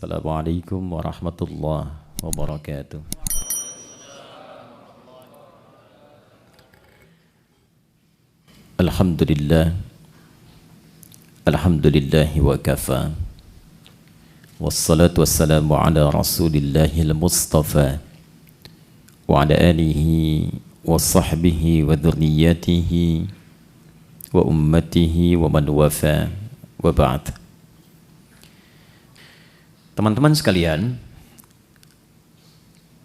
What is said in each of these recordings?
Assalamualaikum warahmatullahi wabarakatuh. Alhamdulillah. Alhamdulillahi wa kafa. Wassalatu wassalamu ala rasulillahil mustafa wa ala alihi wa sahbihi wa dhurriyyatihi wa ummatihi wa man wafa wa ba'd. Teman-teman sekalian,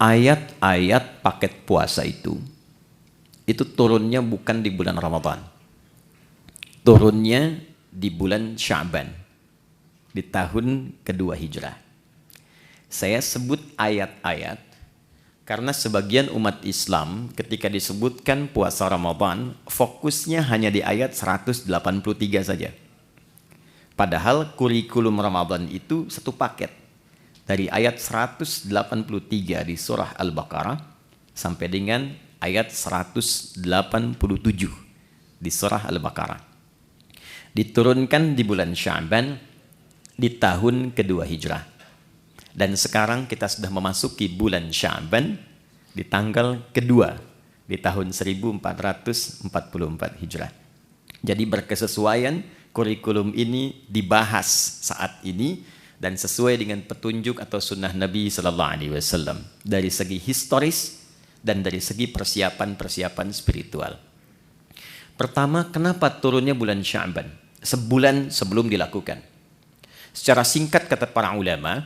ayat-ayat paket puasa itu turunnya bukan di bulan Ramadan. Turunnya di bulan Sya'ban, di tahun kedua Hijrah. Saya sebut ayat-ayat karena sebagian umat Islam ketika disebutkan puasa Ramadan, fokusnya hanya di ayat 183 saja. Padahal kurikulum Ramadan itu satu paket. Dari ayat 183 di surah Al-Baqarah sampai dengan ayat 187 di surah Al-Baqarah. Diturunkan di bulan Sya'ban di tahun kedua Hijrah. Dan sekarang kita sudah memasuki bulan Sya'ban di tanggal kedua di tahun 1444 Hijrah. Jadi berkesesuaian kurikulum ini dibahas saat ini dan sesuai dengan petunjuk atau sunnah Nabi Sallallahu Alaihi Wasallam dari segi historis dan dari segi persiapan-persiapan spiritual. Pertama, kenapa turunnya bulan Sya'ban? Sebulan sebelum dilakukan. Secara singkat kata para ulama,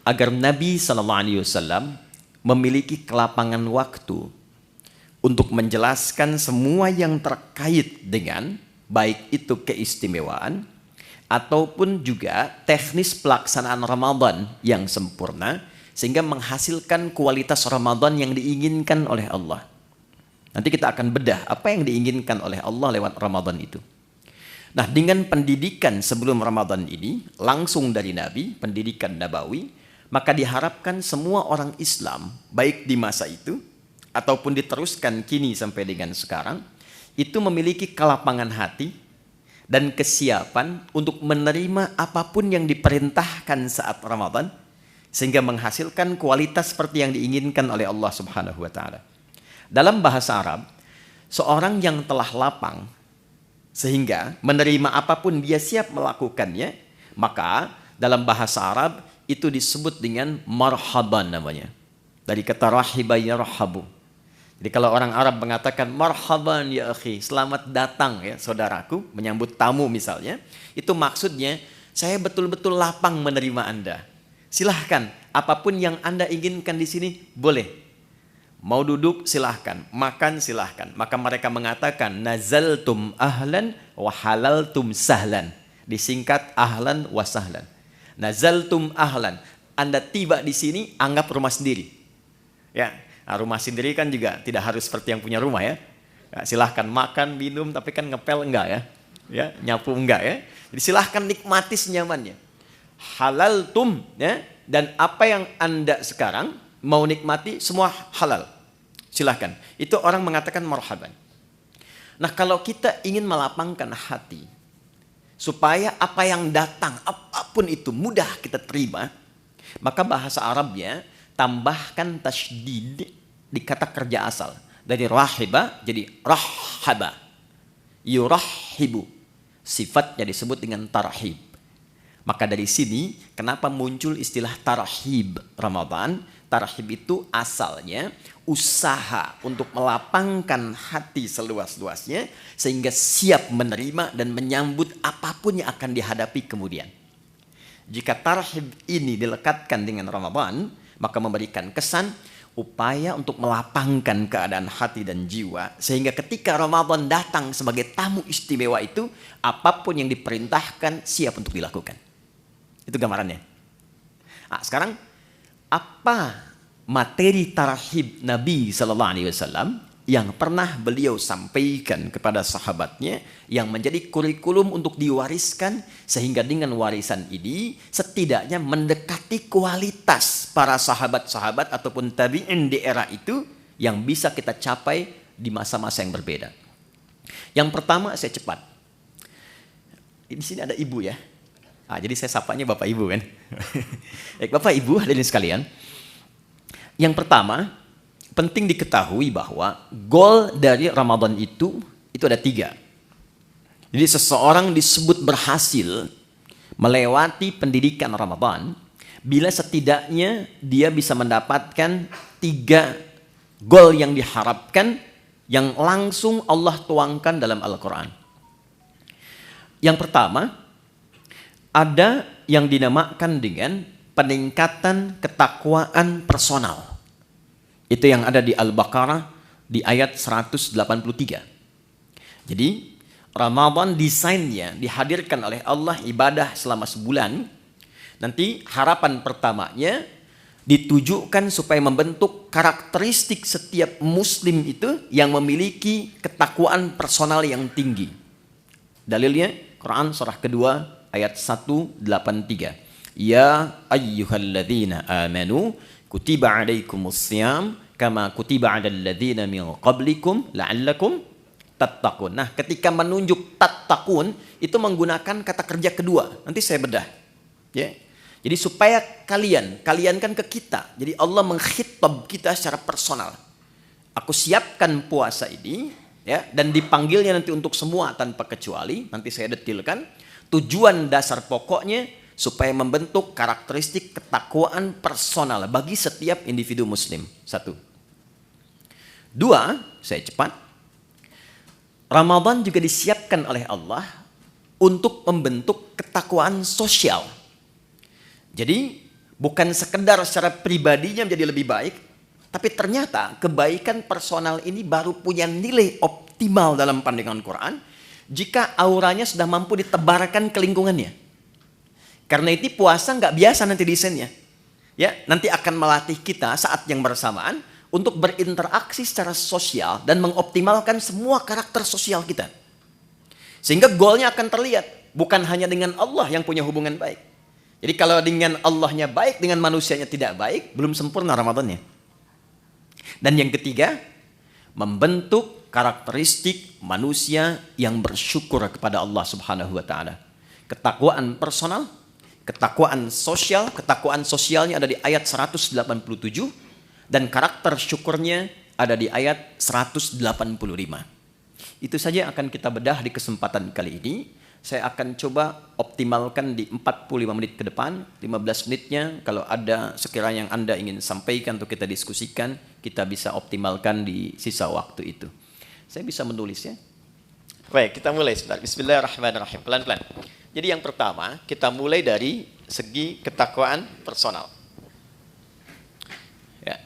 agar Nabi Sallallahu Alaihi Wasallam memiliki kelapangan waktu untuk menjelaskan semua yang terkait dengan baik itu keistimewaan ataupun juga teknis pelaksanaan Ramadan yang sempurna sehingga menghasilkan kualitas Ramadan yang diinginkan oleh Allah. Nanti kita akan bedah apa yang diinginkan oleh Allah lewat Ramadan itu. Nah, dengan pendidikan sebelum Ramadan ini langsung dari Nabi, pendidikan Nabawi, maka diharapkan semua orang Islam baik di masa itu ataupun diteruskan kini sampai dengan sekarang itu memiliki kelapangan hati dan kesiapan untuk menerima apapun yang diperintahkan saat Ramadan sehingga menghasilkan kualitas seperti yang diinginkan oleh Allah Subhanahu wa taala. Dalam bahasa Arab, seorang yang telah lapang sehingga menerima apapun dia siap melakukannya, maka dalam bahasa Arab itu disebut dengan marhaban namanya. Dari kata rahiba yarhabu. Jadi kalau orang Arab mengatakan marhaban ya akhi, selamat datang ya saudaraku, menyambut tamu misalnya, itu maksudnya saya betul-betul lapang menerima Anda. Silahkan, apapun yang Anda inginkan di sini boleh. Mau duduk silahkan, makan silahkan. Maka mereka mengatakan nazaltum ahlan wa halaltum sahlan. Disingkat ahlan wa sahlan. Nazaltum ahlan, Anda tiba di sini anggap rumah sendiri. Ya. Nah, rumah sendiri kan juga tidak harus seperti yang punya rumah ya. Ya, silahkan makan, minum, tapi kan ngepel enggak ya. Ya, nyapu enggak ya. Jadi silahkan nikmati senyamannya. Halal tum ya. Dan apa yang Anda sekarang mau nikmati semua halal. Silahkan. Itu orang mengatakan marhaban. Nah, kalau kita ingin melapangkan hati supaya apa yang datang apapun itu mudah kita terima, maka bahasa Arabnya tambahkan tasydid di kata kerja asal. Dari rahiba jadi rahhaba. Yurahhibu. Sifatnya disebut dengan tarhib. Maka dari sini kenapa muncul istilah tarhib Ramadan? Tarhib itu asalnya usaha untuk melapangkan hati seluas-luasnya sehingga siap menerima dan menyambut apapun yang akan dihadapi kemudian. Jika tarhib ini dilekatkan dengan Ramadan, maka memberikan kesan upaya untuk melapangkan keadaan hati dan jiwa sehingga ketika Ramadan datang sebagai tamu istimewa itu apapun yang diperintahkan siap untuk dilakukan. Itu gambarannya. Nah, sekarang apa materi tarhib Nabi Sallallahu Alaihi Wasallam yang pernah beliau sampaikan kepada sahabatnya yang menjadi kurikulum untuk diwariskan sehingga dengan warisan ini setidaknya mendekati kualitas para sahabat-sahabat ataupun tabi'in di era itu yang bisa kita capai di masa-masa yang berbeda. Yang pertama, saya cepat. Di sini ada ibu ya. Jadi saya sapanya bapak ibu kan. Baik, Bapak Ibu hadirin sekalian. Yang pertama, penting diketahui bahwa goal dari Ramadan itu ada 3. Jadi seseorang disebut berhasil melewati pendidikan Ramadan bila setidaknya dia bisa mendapatkan 3 goal yang diharapkan yang langsung Allah tuangkan dalam Al-Quran. Yang pertama, ada yang dinamakan dengan peningkatan ketakwaan personal. Itu yang ada di Al-Baqarah di ayat 183. Jadi Ramadan desainnya dihadirkan oleh Allah ibadah selama sebulan. Nanti harapan pertamanya ditujukan supaya membentuk karakteristik setiap muslim itu yang memiliki ketakwaan personal yang tinggi. Dalilnya Quran surah kedua ayat 183. Ya ayyuhalladzina amanu kutiba alaikumussyam kama kutiba alal ladzina min qablikum la'allakum tattaqun. Nah, ketika menunjuk tattaqun itu menggunakan kata kerja kedua. Nanti saya bedah. Ya. Jadi supaya kalian kan ke kita. Jadi Allah mengkhitab kita secara personal. Aku siapkan puasa ini ya, dan dipanggilnya nanti untuk semua tanpa kecuali. Nanti saya detilkan. Tujuan dasar pokoknya supaya membentuk karakteristik ketakwaan personal bagi setiap individu muslim. 1. 2, saya cepat. Ramadan juga disiapkan oleh Allah untuk membentuk ketakwaan sosial. Jadi bukan sekedar secara pribadinya menjadi lebih baik, tapi ternyata kebaikan personal ini baru punya nilai optimal dalam pandangan Quran jika auranya sudah mampu ditebarkan ke lingkungannya. Karena itu puasa nggak biasa nanti desainnya. Ya, nanti akan melatih kita saat yang bersamaan untuk berinteraksi secara sosial dan mengoptimalkan semua karakter sosial kita. Sehingga goalnya akan terlihat bukan hanya dengan Allah yang punya hubungan baik. Jadi kalau dengan Allahnya baik, dengan manusianya tidak baik, belum sempurna Ramadannya. Dan yang ketiga, membentuk karakteristik manusia yang bersyukur kepada Allah Subhanahu wa taala. Ketakwaan personal, ketakwaan sosial, ketakwaan sosialnya ada di ayat 187 dan karakter syukurnya ada di ayat 185. Itu saja akan kita bedah di kesempatan kali ini. Saya akan coba optimalkan di 45 menit ke depan, 15 menitnya kalau ada sekiranya yang Anda ingin sampaikan atau kita diskusikan, kita bisa optimalkan di sisa waktu itu. Saya bisa menulis ya. Baik, kita mulai sebentar. Bismillahirrahmanirrahim. Pelan-pelan. Jadi yang pertama, kita mulai dari segi ketakwaan personal. Ya.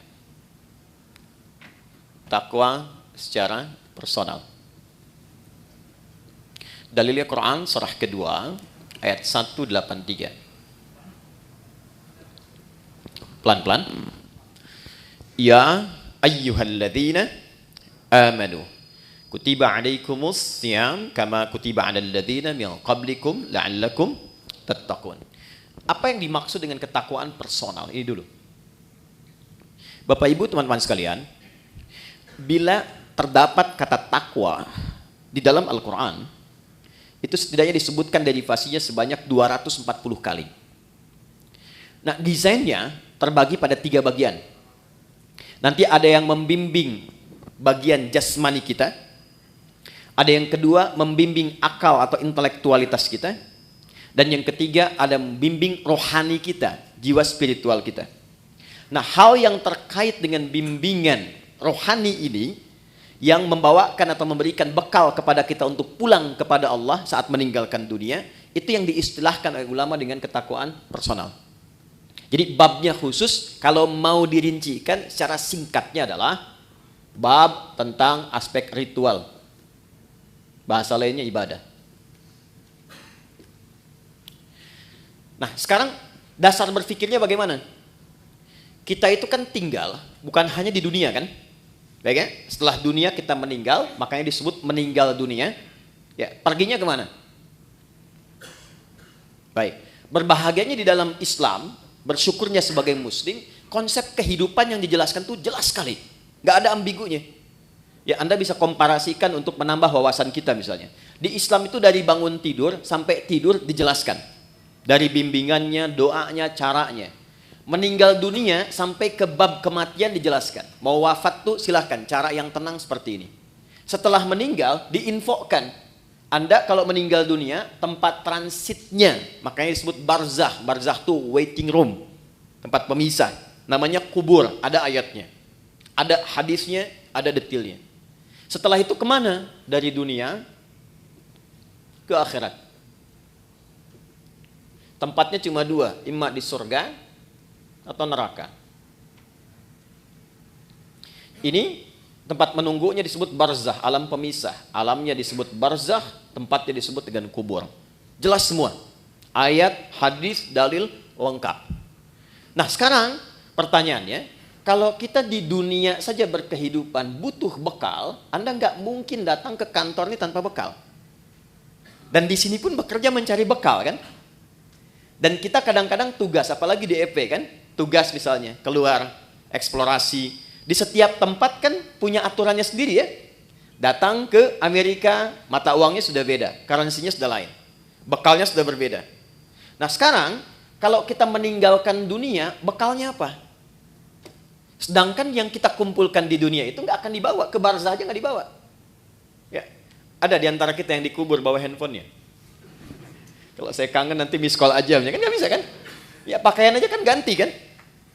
Takwa secara personal. Dalilnya Quran surah kedua ayat 183. Pelan-pelan. Ya ayyuhalladzina amanu kutiba alaikumussyam kama kutiba alal ladzina min qablikum la'allakum tattaqun. Apa yang dimaksud dengan ketakwaan personal? Ini dulu. Bapak Ibu, teman-teman sekalian, bila terdapat kata takwa di dalam Al-Qur'an, itu setidaknya disebutkan derivasinya sebanyak 240 kali. Nah, desainnya terbagi pada 3 bagian. Nanti ada yang membimbing bagian jasmani kita, ada yang kedua membimbing akal atau intelektualitas kita, dan yang ketiga ada membimbing rohani kita, jiwa spiritual kita. Nah, hal yang terkait dengan bimbingan rohani ini yang membawakan atau memberikan bekal kepada kita untuk pulang kepada Allah saat meninggalkan dunia, itu yang diistilahkan oleh ulama dengan ketakwaan personal. Jadi babnya khusus, kalau mau dirincikan secara singkatnya adalah bab tentang aspek ritual. Bahasa lainnya ibadah. Nah, sekarang dasar berpikirnya bagaimana? Kita itu kan tinggal, bukan hanya di dunia kan? Baik ya? Setelah dunia kita meninggal, makanya disebut meninggal dunia. Ya, perginya kemana? Baik. Berbahagianya di dalam Islam, bersyukurnya sebagai muslim, konsep kehidupan yang dijelaskan tuh jelas sekali. Nggak ada ambigunya. Ya, Anda bisa komparasikan untuk menambah wawasan kita misalnya. Di Islam itu dari bangun tidur sampai tidur dijelaskan. Dari bimbingannya, doanya, caranya. Meninggal dunia sampai ke bab kematian dijelaskan. Mau wafat tuh silahkan, cara yang tenang seperti ini. Setelah meninggal diinfokan, Anda kalau meninggal dunia tempat transitnya, makanya disebut barzah. Barzah tuh waiting room, tempat pemisah. Namanya kubur, ada ayatnya, ada hadisnya, ada detailnya. Setelah itu kemana? Dari dunia ke akhirat. Tempatnya cuma dua, imma di surga atau neraka. Ini tempat menunggunya disebut barzah, alam pemisah. Alamnya disebut barzah, tempatnya disebut dengan kubur. Jelas semua. Ayat, hadis, dalil lengkap. Nah sekarang pertanyaannya, kalau kita di dunia saja berkehidupan butuh bekal, Anda nggak mungkin datang ke kantor ini tanpa bekal. Dan di sini pun bekerja mencari bekal kan? Dan kita kadang-kadang tugas, apalagi di EP kan? Tugas misalnya, keluar, eksplorasi. Di setiap tempat kan punya aturannya sendiri ya. Datang ke Amerika, mata uangnya sudah beda, currency-nya sudah lain. Bekalnya sudah berbeda. Nah sekarang, kalau kita meninggalkan dunia, bekalnya apa? Sedangkan yang kita kumpulkan di dunia itu nggak akan dibawa, ke barzah aja nggak dibawa. Ya. Ada di antara kita yang dikubur bawa handphonenya. Kalau saya kangen nanti miss call aja, kan nggak bisa kan? Ya pakaian aja kan ganti kan?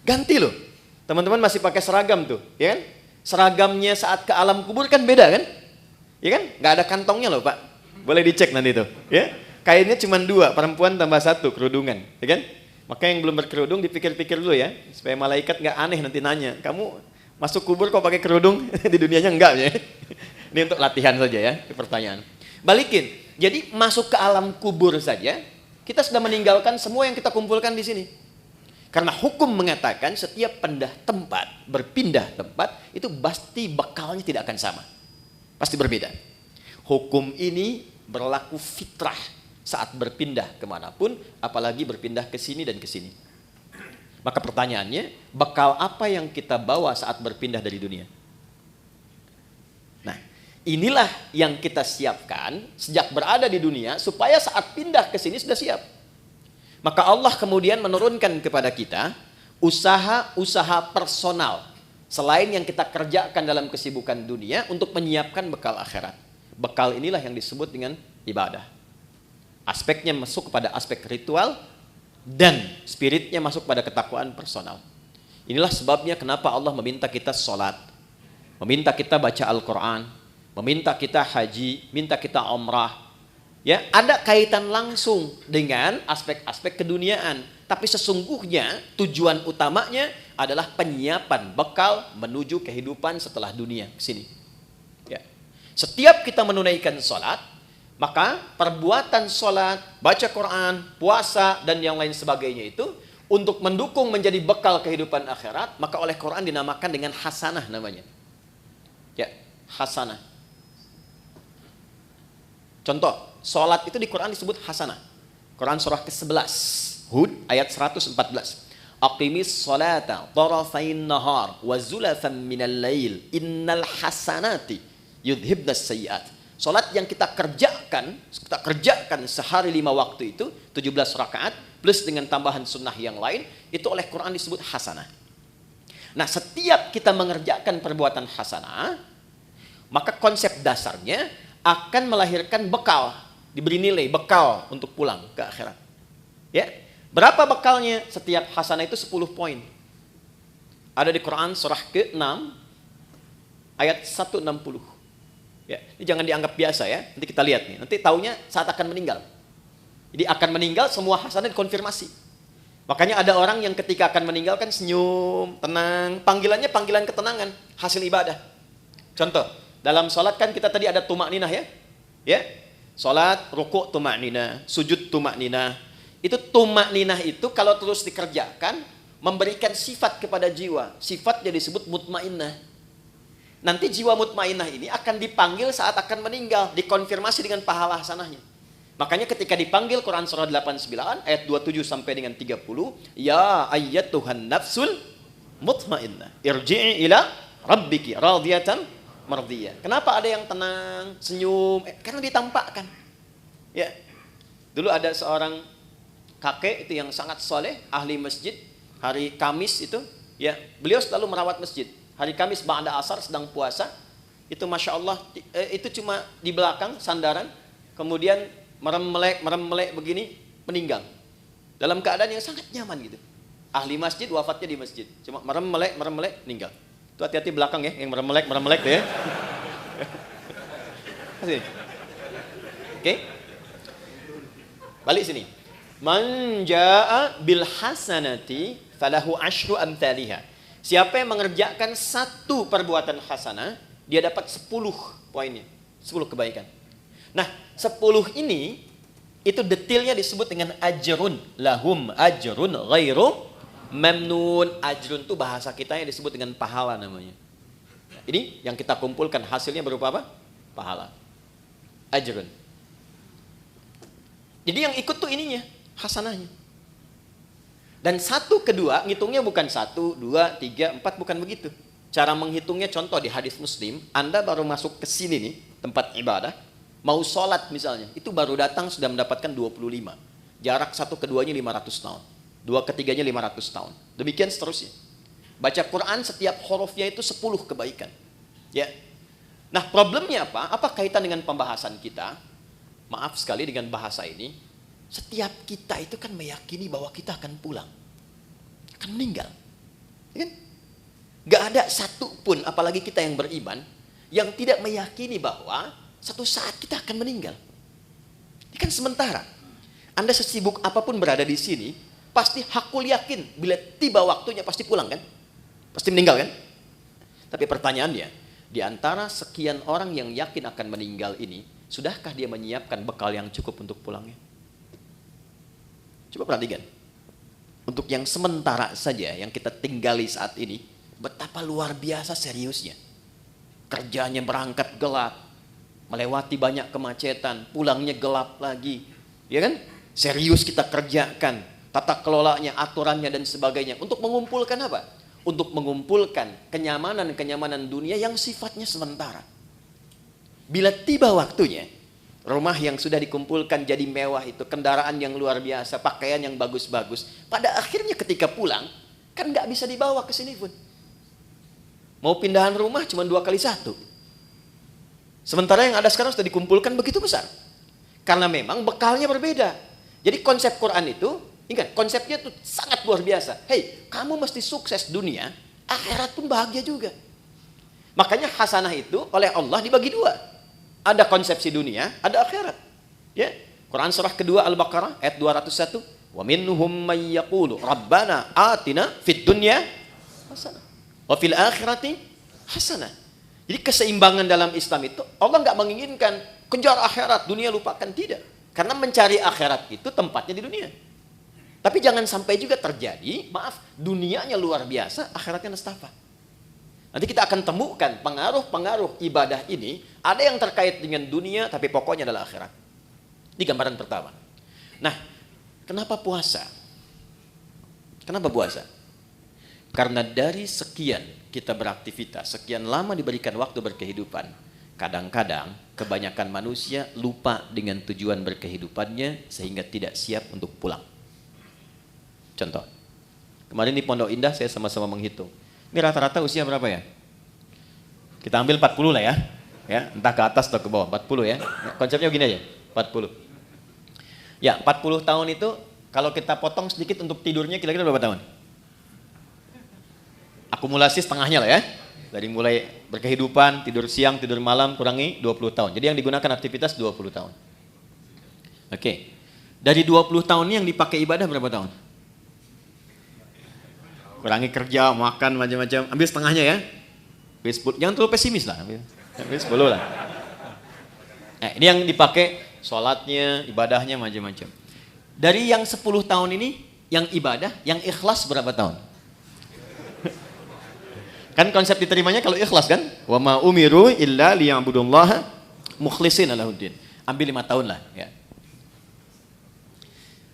Ganti loh. Teman-teman masih pakai seragam tuh, ya kan? Seragamnya saat ke alam kubur kan beda kan? Ya kan? Nggak ada kantongnya loh Pak. Boleh dicek nanti tuh, ya. Kainnya cuma 2, perempuan tambah 1, kerudungan, ya kan? Maka yang belum berkerudung dipikir-pikir dulu ya, supaya malaikat nggak aneh nanti nanya, kamu masuk kubur kok pakai kerudung? Di dunianya enggak ya. Ini untuk latihan saja ya, pertanyaan. Balikin. Jadi masuk ke alam kubur saja, kita sudah meninggalkan semua yang kita kumpulkan di sini. Karena hukum mengatakan setiap berpindah tempat, itu pasti bekalnya tidak akan sama. Pasti berbeda. Hukum ini berlaku fitrah saat berpindah kemanapun, apalagi berpindah ke sini dan ke sini. Maka pertanyaannya, bekal apa yang kita bawa saat berpindah dari dunia? Nah, inilah yang kita siapkan sejak berada di dunia, supaya saat pindah ke sini sudah siap. Maka Allah kemudian menurunkan kepada kita usaha-usaha personal selain yang kita kerjakan dalam kesibukan dunia untuk menyiapkan bekal akhirat. Bekal inilah yang disebut dengan ibadah. Aspeknya masuk kepada aspek ritual dan spiritnya masuk pada ketakwaan personal. Inilah sebabnya kenapa Allah meminta kita sholat, meminta kita baca Al-Quran, meminta kita haji, minta kita umrah. Ya, ada kaitan langsung dengan aspek-aspek keduniaan. Tapi sesungguhnya tujuan utamanya adalah penyiapan bekal menuju kehidupan setelah dunia ke sini. Ya. Setiap kita menunaikan sholat, maka perbuatan sholat, baca Quran, puasa, dan yang lain sebagainya itu untuk mendukung menjadi bekal kehidupan akhirat, maka oleh Quran dinamakan dengan hasanah namanya. Ya, hasanah. Contoh, sholat itu di Quran disebut hasanah. Quran surah ke-11, Hud ayat 114. Aqimis sholata tarafain nahar wa zulafan minal lail innal hasanati yudhibnas sayyiat. Sholat yang kita kerjakan sehari 5 waktu itu, 17 rakaat, plus dengan tambahan sunnah yang lain, itu oleh Quran disebut hasanah. Nah, setiap kita mengerjakan perbuatan hasanah, maka konsep dasarnya akan melahirkan bekal, diberi nilai bekal untuk pulang ke akhirat. Ya, berapa bekalnya? Setiap hasanah itu 10 poin. Ada di Quran surah ke-6 ayat 160. Ya, ini jangan dianggap biasa ya. Nanti kita lihat nih. Nanti taunya saat akan meninggal. Jadi akan meninggal semua hasanah dikonfirmasi. Makanya ada orang yang ketika akan meninggal kan senyum, tenang. Panggilannya panggilan ketenangan, hasil ibadah. Contoh, dalam sholat kan kita tadi ada tumakninah ya. Ya, sholat, rukuk tumakninah, sujud tumakninah. Itu tumakninah itu kalau terus dikerjakan memberikan sifat kepada jiwa. Sifatnya disebut mutmainnah. Nanti jiwa mutmainnah ini akan dipanggil saat akan meninggal, dikonfirmasi dengan pahala hasanahnya. Makanya ketika dipanggil Quran surah 89 ayat 27 sampai dengan 30, ya ayyatuhan nafsul mutmainnah, irji'i ila rabbiki radiyatan mardiyah. Kenapa ada yang tenang, senyum? Karena ditampakkan. Ya. Dulu ada seorang kakek itu yang sangat soleh, ahli masjid. Hari Kamis itu, ya beliau selalu merawat masjid. Hari Kamis ba'da asar sedang puasa, itu Masya Allah, itu cuma di belakang sandaran, kemudian merem-melek begini, meninggal. Dalam keadaan yang sangat nyaman gitu. Ahli masjid, wafatnya di masjid. Cuma merem-melek, meninggal. Itu hati-hati belakang ya, yang merem-melek tuh ya. Oke. Balik sini. Man jaa bil hasanati falahu asyru amthaliha. Siapa yang mengerjakan satu perbuatan hasanah, dia dapat 10 poinnya, 10 kebaikan. Nah, 10 ini itu detailnya disebut dengan ajrun, lahum ajrun ghairu mamnun. Ajrun itu bahasa kita yang disebut dengan pahala namanya. Nah, ini yang kita kumpulkan hasilnya berupa apa? Pahala. Ajrun. Jadi yang ikut tuh ininya, hasanahnya. Dan 1, 2, ngitungnya bukan 1, 2, 3, 4, bukan begitu. Cara menghitungnya contoh di hadis Muslim, Anda baru masuk ke sini nih, tempat ibadah, mau sholat misalnya, itu baru datang sudah mendapatkan 25. Jarak 1 ke 2-nya 500 tahun. 2 ke 3-nya 500 tahun. Demikian seterusnya. Baca Quran setiap hurufnya itu 10 kebaikan. Ya. Nah, problemnya apa? Apa kaitan dengan pembahasan kita? Maaf sekali dengan bahasa ini. Setiap kita itu kan meyakini bahwa kita akan pulang. Akan meninggal. Ya kan? Gak ada satu pun, apalagi kita yang beriman, yang tidak meyakini bahwa satu saat kita akan meninggal. Ini kan sementara. Anda sesibuk apapun berada di sini, pasti hakul yakin bila tiba waktunya pasti pulang kan? Pasti meninggal kan? Tapi pertanyaannya, di antara sekian orang yang yakin akan meninggal ini, sudahkah dia menyiapkan bekal yang cukup untuk pulangnya? Coba perhatikan. Untuk yang sementara saja, yang kita tinggali saat ini, betapa luar biasa seriusnya. Kerjanya berangkat gelap, melewati banyak kemacetan, pulangnya gelap lagi. Ya kan? Serius kita kerjakan, tata kelolanya, aturannya dan sebagainya. Untuk mengumpulkan apa? Untuk mengumpulkan kenyamanan-kenyamanan dunia yang sifatnya sementara. Bila tiba waktunya, rumah yang sudah dikumpulkan jadi mewah itu, kendaraan yang luar biasa, pakaian yang bagus-bagus, pada akhirnya ketika pulang, kan nggak bisa dibawa ke sini pun. Mau pindahan rumah cuma 2 kali 1. Sementara yang ada sekarang sudah dikumpulkan begitu besar. Karena memang bekalnya berbeda. Jadi konsep Quran itu, ingat, konsepnya itu sangat luar biasa. Hei, kamu mesti sukses dunia, akhirat pun bahagia juga. Makanya hasanah itu oleh Allah dibagi 2. Ada konsepsi dunia, ada akhirat. Ya, Quran surah kedua Al-Baqarah ayat 201. Wa minhum may yaqulu rabbana atina fid dunya hasanah wa fil akhirati hasanah. Jadi keseimbangan dalam Islam itu Allah nggak menginginkan kejar akhirat, dunia lupakan, tidak. Karena mencari akhirat itu tempatnya di dunia. Tapi jangan sampai juga terjadi, maaf, dunianya luar biasa, akhiratnya nestapa. Nanti kita akan temukan pengaruh-pengaruh ibadah ini, ada yang terkait dengan dunia, tapi pokoknya adalah akhirat. Ini gambaran pertama. Nah, kenapa puasa? Kenapa puasa? Karena dari sekian kita beraktivitas, sekian lama diberikan waktu berkehidupan, kadang-kadang kebanyakan manusia lupa dengan tujuan berkehidupannya sehingga tidak siap untuk pulang. Contoh, kemarin di Pondok Indah saya sama-sama menghitung. Ini rata-rata usia berapa ya? Kita ambil 40 lah ya. Ya, entah ke atas atau ke bawah, 40 ya. Konsepnya begini aja, 40. Ya, 40 tahun itu kalau kita potong sedikit untuk tidurnya kira-kira berapa tahun? Akumulasi setengahnya lah ya. Dari mulai berkehidupan, tidur siang, tidur malam, kurangi 20 tahun. Jadi yang digunakan aktivitas 20 tahun. Oke. Dari 20 tahun ini yang dipakai ibadah berapa tahun? Kurangi kerja, makan, macam-macam. Ambil setengahnya ya. Jangan terlalu pesimis lah. Ambil 10 lah. Nah, ini yang dipakai sholatnya, ibadahnya, macam-macam. Dari yang 10 tahun ini, yang ibadah, yang ikhlas berapa tahun? Kan konsep diterimanya kalau ikhlas kan? Wa ma umiru illa liya'budullaha mukhlishina lahuddin. Ambil 5 tahun lah ya.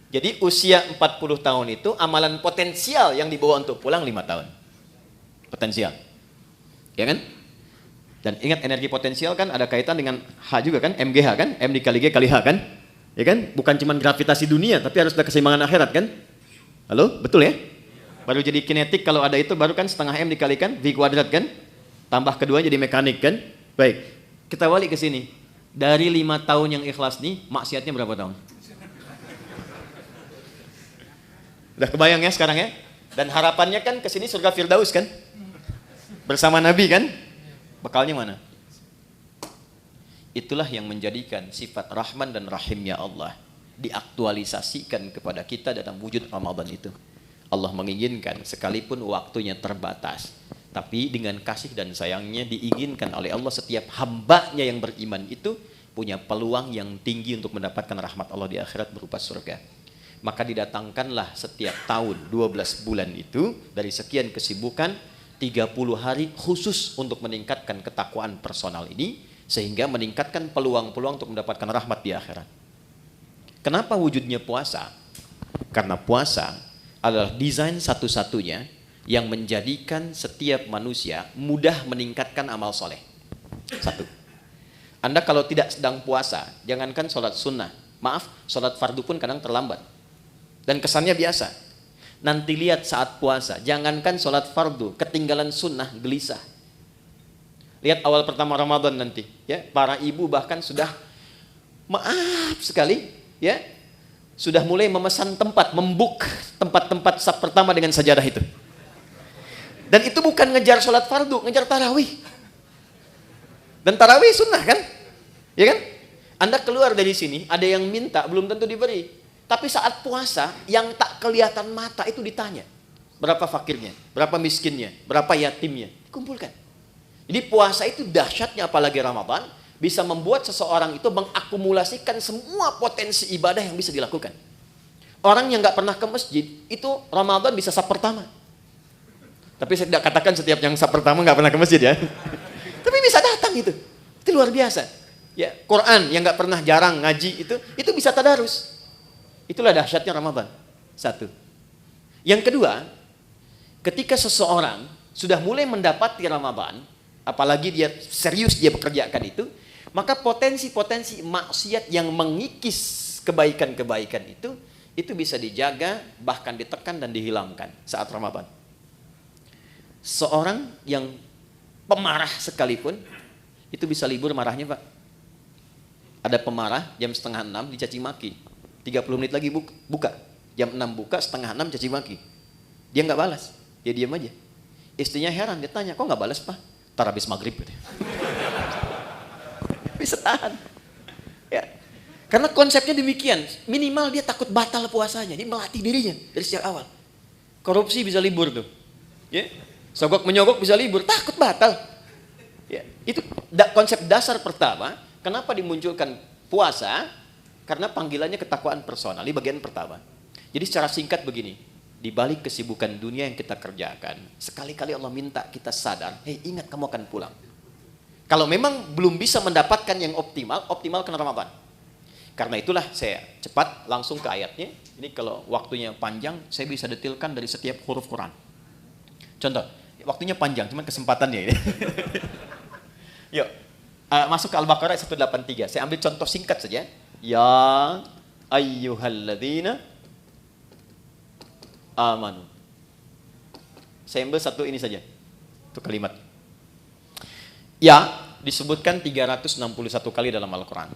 Jadi usia 40 tahun itu amalan potensial yang dibawa untuk pulang 5 tahun. Potensial. Ya kan? Dan ingat energi potensial kan ada kaitan dengan H juga kan? MGH kan? M dikali G kali H kan? Ya kan? Bukan cuma gravitasi dunia, tapi harus ada keseimbangan akhirat kan? Halo? Betul ya? Baru jadi kinetik kalau ada itu baru kan setengah M dikalikan V kuadrat kan? Tambah kedua jadi mekanik kan? Baik, kita balik ke sini. Dari 5 tahun yang ikhlas nih, maksiatnya berapa tahun? Udah kebayang ya sekarang ya? Dan harapannya kan ke sini surga Firdaus kan? Bersama Nabi kan? Bekalnya mana? Itulah yang menjadikan sifat Rahman dan Rahimnya Allah diaktualisasikan kepada kita dalam wujud Ramadan itu. Allah menginginkan sekalipun waktunya terbatas, tapi dengan kasih dan sayangnya diinginkan oleh Allah setiap hambanya yang beriman itu punya peluang yang tinggi untuk mendapatkan rahmat Allah di akhirat berupa surga. Maka didatangkanlah setiap tahun 12 bulan itu dari sekian kesibukan 30 hari khusus untuk meningkatkan ketakwaan personal ini sehingga meningkatkan peluang-peluang untuk mendapatkan rahmat di akhirat. Kenapa wujudnya puasa? Karena puasa adalah desain satu-satunya yang menjadikan setiap manusia mudah meningkatkan amal soleh. Satu, Anda kalau tidak sedang puasa, jangankan sholat sunnah, maaf, sholat fardu pun kadang terlambat. Dan kesannya biasa. Nanti lihat saat puasa, jangankan sholat fardu, ketinggalan sunnah, gelisah. Lihat awal pertama Ramadan nanti, ya, para ibu bahkan sudah maaf sekali, ya, sudah mulai memesan tempat, membuk tempat-tempat saf pertama dengan sajadah itu. Dan itu bukan ngejar sholat fardu, ngejar tarawih. Dan tarawih sunnah kan? Ya kan? Anda keluar dari sini, ada yang minta, belum tentu diberi. Tapi saat puasa, yang tak kelihatan mata itu ditanya. Berapa fakirnya, berapa miskinnya, berapa yatimnya. Dikumpulkan. Jadi puasa itu dahsyatnya apalagi Ramadan, bisa membuat seseorang itu mengakumulasikan semua potensi ibadah yang bisa dilakukan. Orang yang nggak pernah ke masjid, itu Ramadan bisa saf pertama. Tapi saya tidak katakan setiap yang saf pertama nggak pernah ke masjid ya. Tapi bisa datang itu luar biasa. Ya, Quran yang nggak pernah jarang ngaji itu bisa tadarus. Itulah dahsyatnya Ramadan. Satu. Yang kedua, ketika seseorang sudah mulai mendapati Ramadan, apalagi dia serius dia bekerjakan itu, maka potensi-potensi maksiat yang mengikis kebaikan-kebaikan itu bisa dijaga, bahkan ditekan dan dihilangkan saat Ramadan. Seorang yang pemarah sekalipun, itu bisa libur marahnya Pak. Ada pemarah jam 5:30 dicaci maki, 30 menit lagi buka, jam 6 buka, 5:30 caci maki. Dia nggak balas, dia diam aja. Istrinya heran, dia tanya, kok nggak balas Pak? Tar habis maghrib gitu. Bisa tahan. Ya. Karena konsepnya demikian, minimal dia takut batal puasanya, dia melatih dirinya dari sejak awal. Korupsi bisa libur tuh. Ya. Sogok menyogok bisa libur, takut batal. Ya. Itu konsep dasar pertama, kenapa dimunculkan puasa? Karena panggilannya ketakwaan personal, di bagian pertama. Jadi secara singkat begini, di balik kesibukan dunia yang kita kerjakan, sekali-kali Allah minta kita sadar, hei ingat kamu akan pulang. Kalau memang belum bisa mendapatkan yang optimalkan Ramadan. Karena itulah saya cepat langsung ke ayatnya. Ini kalau waktunya panjang, saya bisa detilkan dari setiap huruf Quran. Contoh, waktunya panjang, cuman kesempatannya ini. Yuk, masuk ke Al-Baqarah 183. Saya ambil contoh singkat saja. Ya ayyuhalladzina amanu. Saya ambil satu ini saja. Itu kalimat. Ya, disebutkan 361 kali dalam Al-Quran.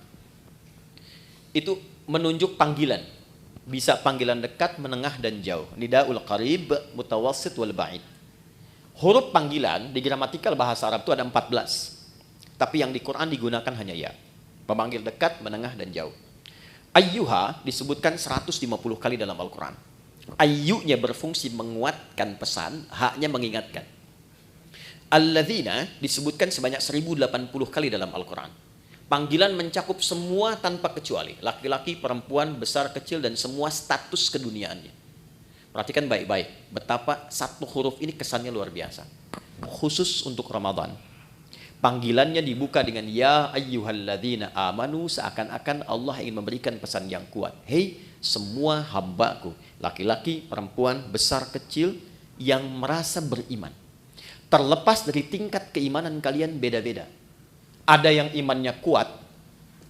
Itu menunjuk panggilan. Bisa panggilan dekat, menengah, dan jauh. Nida'ul qarib, mutawassit, wal ba'id. Huruf panggilan di gramatikal bahasa Arab itu ada 14. Tapi yang di Quran digunakan hanya ya. Pemanggil dekat, menengah, dan jauh. Ayyuha disebutkan 150 kali dalam Al-Quran. Ayyunya berfungsi menguatkan pesan, haknya mengingatkan. Alladzina disebutkan sebanyak 1080 kali dalam Al-Quran. Panggilan mencakup semua tanpa kecuali. Laki-laki, perempuan, besar, kecil, dan semua status keduniaannya. Perhatikan baik-baik. Betapa satu huruf ini kesannya luar biasa. Khusus untuk Ramadan. Panggilannya dibuka dengan ya ayyuhalladzina amanu, seakan-akan Allah ingin memberikan pesan yang kuat. Hei semua hambaku, laki-laki, perempuan, besar, kecil, yang merasa beriman. Terlepas dari tingkat keimanan kalian beda-beda. Ada yang imannya kuat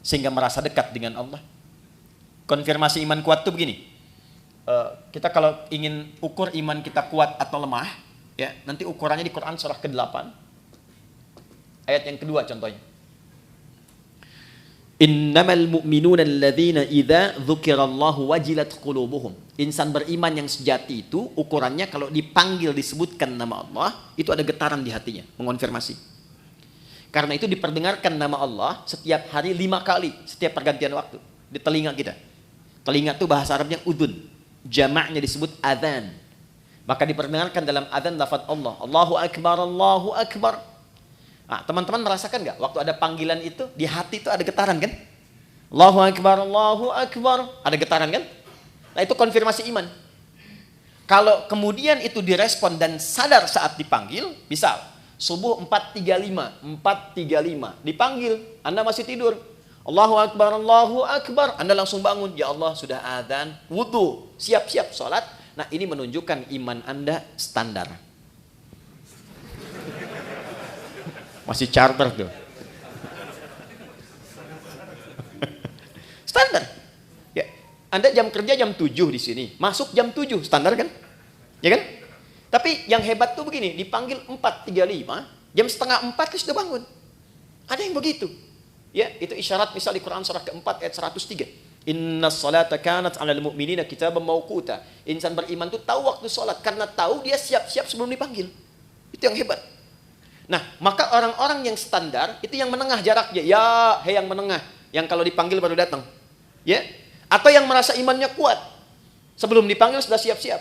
sehingga merasa dekat dengan Allah. Konfirmasi iman kuat tuh begini. Kita kalau ingin ukur iman kita kuat atau lemah, ya, nanti ukurannya di Quran surah ke-8. Ayat yang kedua contohnya. Innamal mu'minuna alladzina idza dzukirallahu wajilat qulubuhum. Insan beriman yang sejati itu ukurannya kalau dipanggil disebutkan nama Allah, itu ada getaran di hatinya, mengonfirmasi. Karena itu diperdengarkan nama Allah setiap hari 5 kali, setiap pergantian waktu di telinga kita. Telinga itu bahasa Arabnya udhun, jamaknya disebut adzan. Maka diperdengarkan dalam adzan lafaz Allah, Allahu Akbar, Allahu Akbar. Nah, teman-teman merasakan nggak waktu ada panggilan itu di hati itu ada getaran kan? Allahu Akbar, Allahu Akbar, ada getaran kan? Nah, itu konfirmasi iman. Kalau kemudian itu direspon dan sadar saat dipanggil, misal subuh 4.35 dipanggil, Anda masih tidur, Allahu Akbar, Allahu Akbar, Anda langsung bangun, ya Allah sudah adzan, wudu, siap-siap sholat. Nah, ini menunjukkan iman Anda standar. Masih charter tuh. Standar. Ya, Anda jam kerja jam 7 di sini, masuk jam 7, standar kan? Ya kan? Tapi yang hebat tuh begini, dipanggil 4.35, jam setengah 4 dia sudah bangun. Ada yang begitu. Ya, itu isyarat misal di Quran surah ke-4 ayat 103. Innas salata kanat 'alal mu'minina kitaban mauquta. Insan beriman tuh tahu waktu salat karena tahu dia siap-siap sebelum dipanggil. Itu yang hebat. Nah, maka orang-orang yang standar itu yang menengah jaraknya. Ya, hei yang menengah, yang kalau dipanggil baru datang. Ya? Atau yang merasa imannya kuat. Sebelum dipanggil sudah siap-siap.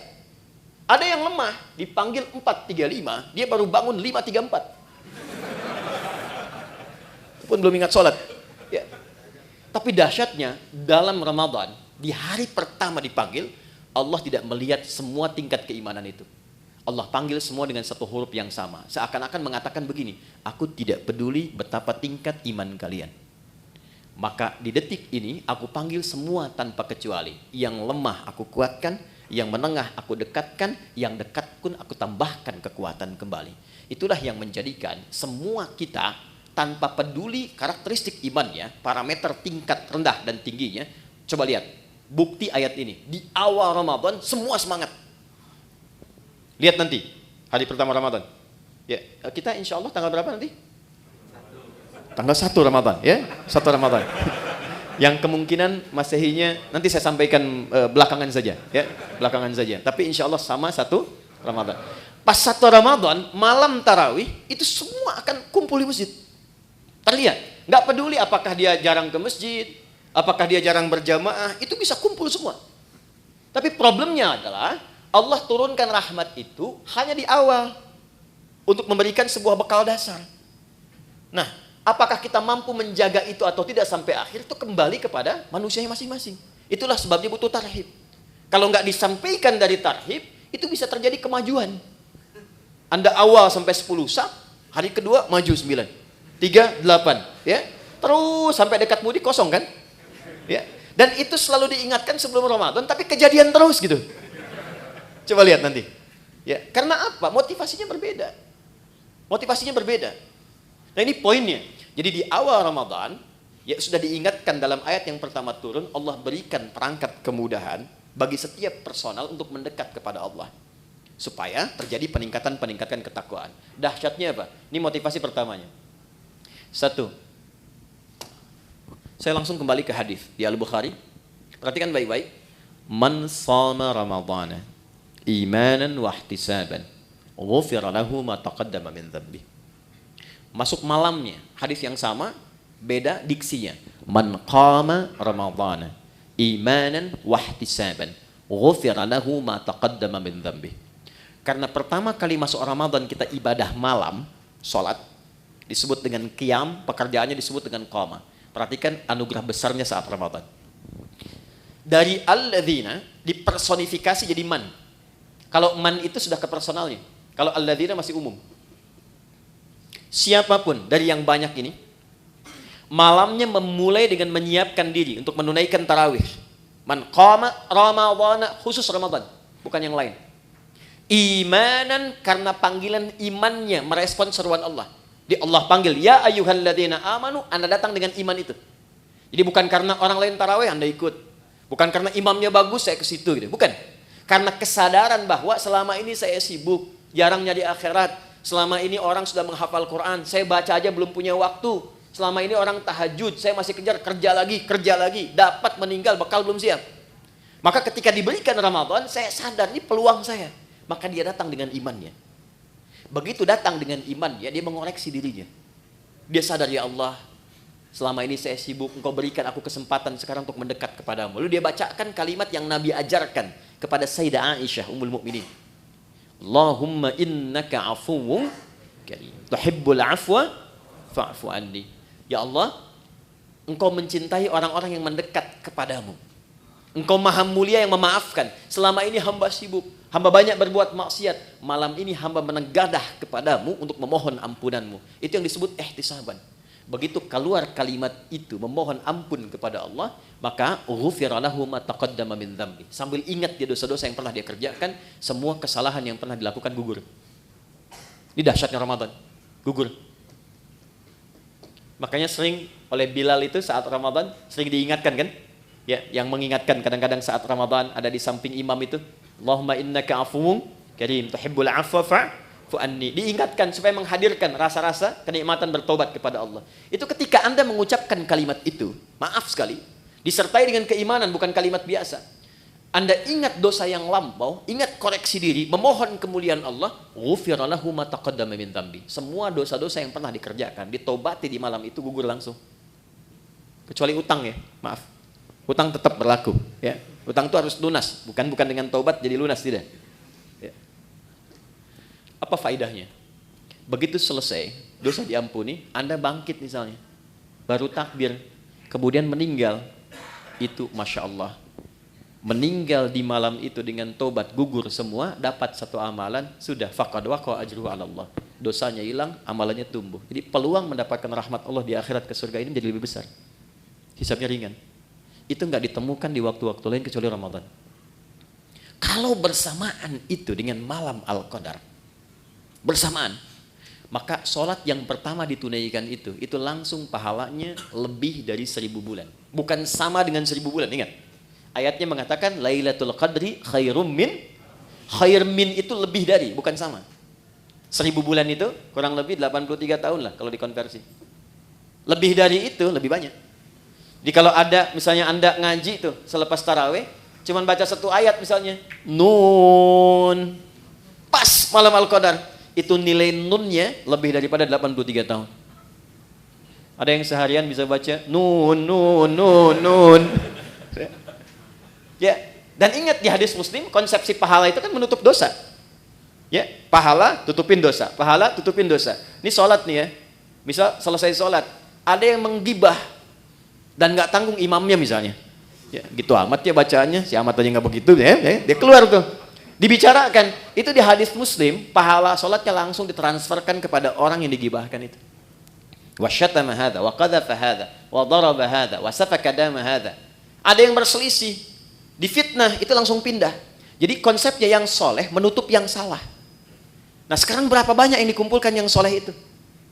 Ada yang lemah, dipanggil 4.35, dia baru bangun 5.34. Pun belum ingat sholat. Ya. Tapi dahsyatnya dalam Ramadan, di hari pertama dipanggil, Allah tidak melihat semua tingkat keimanan itu. Allah panggil semua dengan satu huruf yang sama. Seakan-akan mengatakan begini, aku tidak peduli betapa tingkat iman kalian. Maka di detik ini aku panggil semua tanpa kecuali. Yang lemah aku kuatkan, yang menengah aku dekatkan, yang dekat pun aku tambahkan kekuatan kembali. Itulah yang menjadikan semua kita tanpa peduli karakteristik imannya, parameter tingkat rendah dan tingginya. Coba lihat, bukti ayat ini. Di awal Ramadan semua semangat. Lihat nanti, hari pertama Ramadan. Ya, kita insya Allah tanggal berapa nanti? Tanggal 1 Ramadan, ya, 1 Ramadan. Yang kemungkinan Masehinya nanti saya sampaikan belakangan saja, ya, belakangan saja. Tapi insya Allah sama 1 Ramadan. Pas 1 Ramadan, malam tarawih, itu semua akan kumpul di masjid. Terlihat, nggak peduli apakah dia jarang ke masjid, apakah dia jarang berjamaah, itu bisa kumpul semua. Tapi problemnya adalah Allah turunkan rahmat itu hanya di awal untuk memberikan sebuah bekal dasar. Nah, apakah kita mampu menjaga itu atau tidak sampai akhir itu kembali kepada manusianya masing-masing. Itulah sebabnya butuh tarhib. Kalau nggak disampaikan dari tarhib, itu bisa terjadi kemajuan. Anda awal sampai 10 sak, hari kedua maju 9, 3, 8, ya, terus sampai dekat mudik kosong kan? Ya, dan itu selalu diingatkan sebelum Ramadan, tapi kejadian terus gitu. Coba lihat nanti. Ya, karena apa? Motivasinya berbeda. Motivasinya berbeda. Nah, ini poinnya. Jadi di awal Ramadan, ya sudah diingatkan dalam ayat yang pertama turun, Allah berikan perangkat kemudahan bagi setiap personal untuk mendekat kepada Allah. Supaya terjadi peningkatan ketakwaan. Dahsyatnya apa? Ini motivasi pertamanya. 1. Saya langsung kembali ke hadis di Al-Bukhari. Perhatikan baik-baik. Man shama Ramadhana imanan wa ihtisaban ghufira lahu ma taqaddama min dhanbi. Masuk malamnya, hadis yang sama, beda diksinya. Man qama Ramadhana imanan wa ihtisaban ghufira lahu ma taqaddama min dhanbi. Karena pertama kali masuk Ramadan kita ibadah malam, salat, disebut dengan qiyam, pekerjaannya disebut dengan qama. Perhatikan anugerah besarnya saat Ramadan. Dari alladzina dipersonifikasi jadi man. Kalau man itu sudah ke personalnya. Kalau alladzina masih umum. Siapapun dari yang banyak ini, malamnya memulai dengan menyiapkan diri untuk menunaikan tarawih. Man qama Ramadhana, khusus Ramadan, bukan yang lain. Imanan, karena panggilan imannya merespon seruan Allah. Di Allah panggil, ya ayyuhalladzina amanu, Anda datang dengan iman itu. Jadi bukan karena orang lain tarawih Anda ikut. Bukan karena imamnya bagus saya ke situ gitu. Bukan. Karena kesadaran bahwa selama ini saya sibuk, jarang nyari akhirat. Selama ini orang sudah menghafal Quran, saya baca aja belum punya waktu. Selama ini orang tahajud, saya masih kejar kerja lagi. Dapat meninggal, bekal belum siap. Maka ketika diberikan Ramadan, saya sadar ini peluang saya. Maka dia datang dengan imannya. Begitu datang dengan imannya, dia mengoreksi dirinya. Dia sadar, ya Allah, selama ini saya sibuk, Engkau berikan aku kesempatan sekarang untuk mendekat kepadamu. Lalu dia bacakan kalimat yang Nabi ajarkan kepada Sayyidah Aisyah, Ummul Mukminin. Allahumma innaka afuwwun karim. Tuhibbul afwa fa'fu anni. Ya Allah, Engkau mencintai orang-orang yang mendekat kepadamu. Engkau maha mulia yang memaafkan. Selama ini hamba sibuk, hamba banyak berbuat maksiat. Malam ini hamba menegadah kepadamu untuk memohon ampunanmu. Itu yang disebut ihtisaban. Begitu keluar kalimat itu memohon ampun kepada Allah, maka ghufira lahu ma taqaddama min dzambi. Sambil ingat dia dosa-dosa yang pernah dia kerjakan, semua kesalahan yang pernah dilakukan gugur. Ini dahsyatnya Ramadan. Gugur. Makanya sering oleh Bilal itu saat Ramadan sering diingatkan kan? Ya, yang mengingatkan kadang-kadang saat Ramadan ada di samping imam itu, Allahumma innaka afuwwun karim tuhibbul afwa fa'fu anni. Diingatkan supaya menghadirkan rasa-rasa kenikmatan bertobat kepada Allah. Itu ketika Anda mengucapkan kalimat itu, maaf sekali, disertai dengan keimanan, bukan kalimat biasa. Anda ingat dosa yang lampau, ingat koreksi diri, memohon kemuliaan Allah, ghufira lahu ma taqaddama min dzambi. Semua dosa-dosa yang pernah dikerjakan, ditobati di malam itu gugur langsung. Kecuali utang ya, maaf. Utang tetap berlaku, ya. Utang itu harus lunas, bukan dengan taubat jadi lunas, tidak. Ya. Apa faedahnya? Begitu selesai, dosa diampuni, Anda bangkit misalnya, baru takbir, kemudian meninggal, itu Masya Allah. Meninggal di malam itu dengan tobat, gugur semua, dapat satu amalan, sudah faqad waqa ajruhu 'ala Allah. Dosanya hilang, amalannya tumbuh. Jadi peluang mendapatkan rahmat Allah di akhirat ke surga ini menjadi lebih besar. Hisabnya ringan. Itu enggak ditemukan di waktu-waktu lain kecuali Ramadan. Kalau bersamaan itu dengan malam Al-Qadar, bersamaan, maka sholat yang pertama ditunaikan itu langsung pahalanya lebih dari 1000 bulan. Bukan sama dengan 1000 bulan, ingat. Ayatnya mengatakan Lailatul Qadri khairum min. Khair min itu lebih dari, bukan sama. 1000 bulan itu kurang lebih 83 tahun lah kalau dikonversi. Lebih dari itu lebih banyak. Jadi kalau ada misalnya Anda ngaji tuh selepas tarawih, cuman baca satu ayat misalnya, Nun, pas malam Al-Qadar, itu nilai nunnya lebih daripada 83 tahun. Ada yang seharian bisa baca nun. Ya, dan ingat di hadis Muslim konsepsi pahala itu kan menutup dosa. Ya, pahala tutupin dosa, pahala tutupin dosa. Ini sholat nih ya. Misal selesai sholat, ada yang menggibah dan nggak tanggung imamnya misalnya. Ya, gitu amat ya bacaannya, si amat aja nggak begitu ya, dia keluar tuh. Dibicarakan, itu di hadis Muslim, pahala sholatnya langsung ditransferkan kepada orang yang digibahkan itu. Wa syatama hadza, wa qadhafa hadza, wa daraba hadza, wa safaka dama hadza. Ada yang berselisih, difitnah, itu langsung pindah. Jadi konsepnya yang soleh menutup yang salah. Nah sekarang berapa banyak yang dikumpulkan yang soleh itu?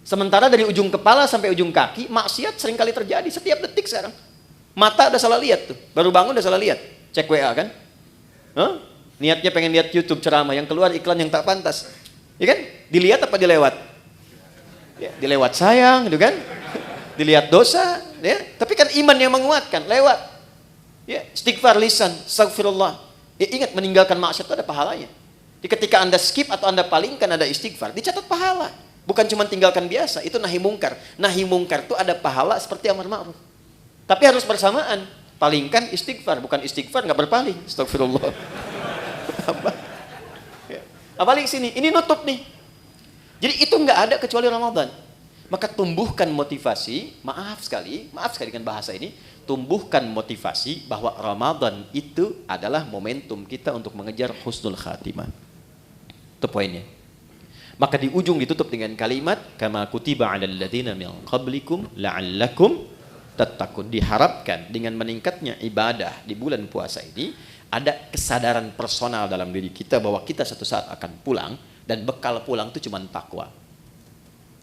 Sementara dari ujung kepala sampai ujung kaki, maksiat seringkali terjadi setiap detik sekarang. Mata udah salah lihat tuh, baru bangun udah salah lihat. Cek WA kan? Niatnya pengen lihat YouTube ceramah, yang keluar iklan yang tak pantas. Ya kan? Dilihat apa dilewat? Ya, dilewat sayang, gitu kan? Dilihat dosa, ya. Tapi kan iman yang menguatkan, lewat. Ya, istighfar lisan, astagfirullah. Ya, ingat meninggalkan maksiat itu ada pahalanya. Jadi ketika Anda skip atau Anda palingkan ada istighfar, dicatat pahala. Bukan cuma tinggalkan biasa, itu nahi mungkar. Nahi mungkar itu ada pahala seperti amar ma'ruf. Tapi harus bersamaan. Palingkan istighfar, bukan istighfar nggak berpaling. Astagfirullah. Apalagi sini, ini nutup nih. Jadi itu nggak ada kecuali Ramadan. Maka tumbuhkan motivasi, maaf sekali dengan bahasa ini, tumbuhkan motivasi bahwa Ramadan itu adalah momentum kita untuk mengejar husnul khatimah. Itu poinnya. Maka di ujung ditutup dengan kalimat kama kutiba 'alal ladzina min qablikum la'allakum tattaqun. Diharapkan dengan meningkatnya ibadah di bulan puasa ini ada kesadaran personal dalam diri kita bahwa kita suatu saat akan pulang, dan bekal pulang itu cuma takwa.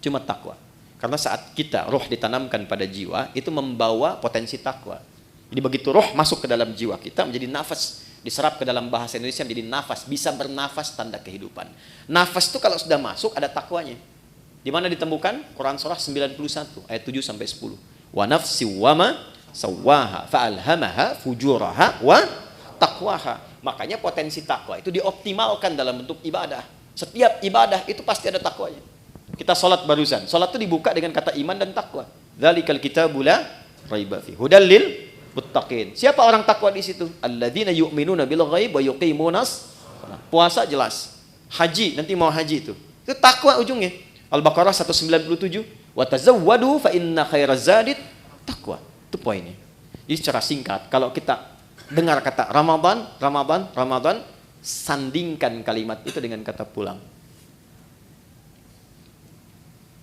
Cuma takwa. Karena saat kita roh ditanamkan pada jiwa, itu membawa potensi takwa. Jadi begitu roh masuk ke dalam jiwa kita menjadi nafas, diserap ke dalam bahasa Indonesia menjadi nafas, bisa bernafas tanda kehidupan. Nafas itu kalau sudah masuk ada takwanya. Di mana ditemukan? Quran surah 91 ayat 7 sampai 10. Wa nafsi wa ma sawwaha fa'alhamaha fujuraha wa taqwaha. Makanya potensi takwa itu dioptimalkan dalam bentuk ibadah. Setiap ibadah itu pasti ada takwanya. Kita sholat barusan, sholat itu dibuka dengan kata iman dan takwa. Dzalikal kitabu la raiba fi hudal lil muttaqin. Siapa orang takwa di situ? Alladzina yu'minuna bil ghaib wa yuqimunas. Puasa jelas. Haji, nanti mau haji itu. Itu takwa ujungnya. Al-Baqarah 197, wa tazawwadu fa inna khairaz zadit taqwa. Itu poinnya. Jadi secara singkat, kalau kita dengar kata Ramadan, Ramadan, Ramadan, sandingkan kalimat itu dengan kata pulang.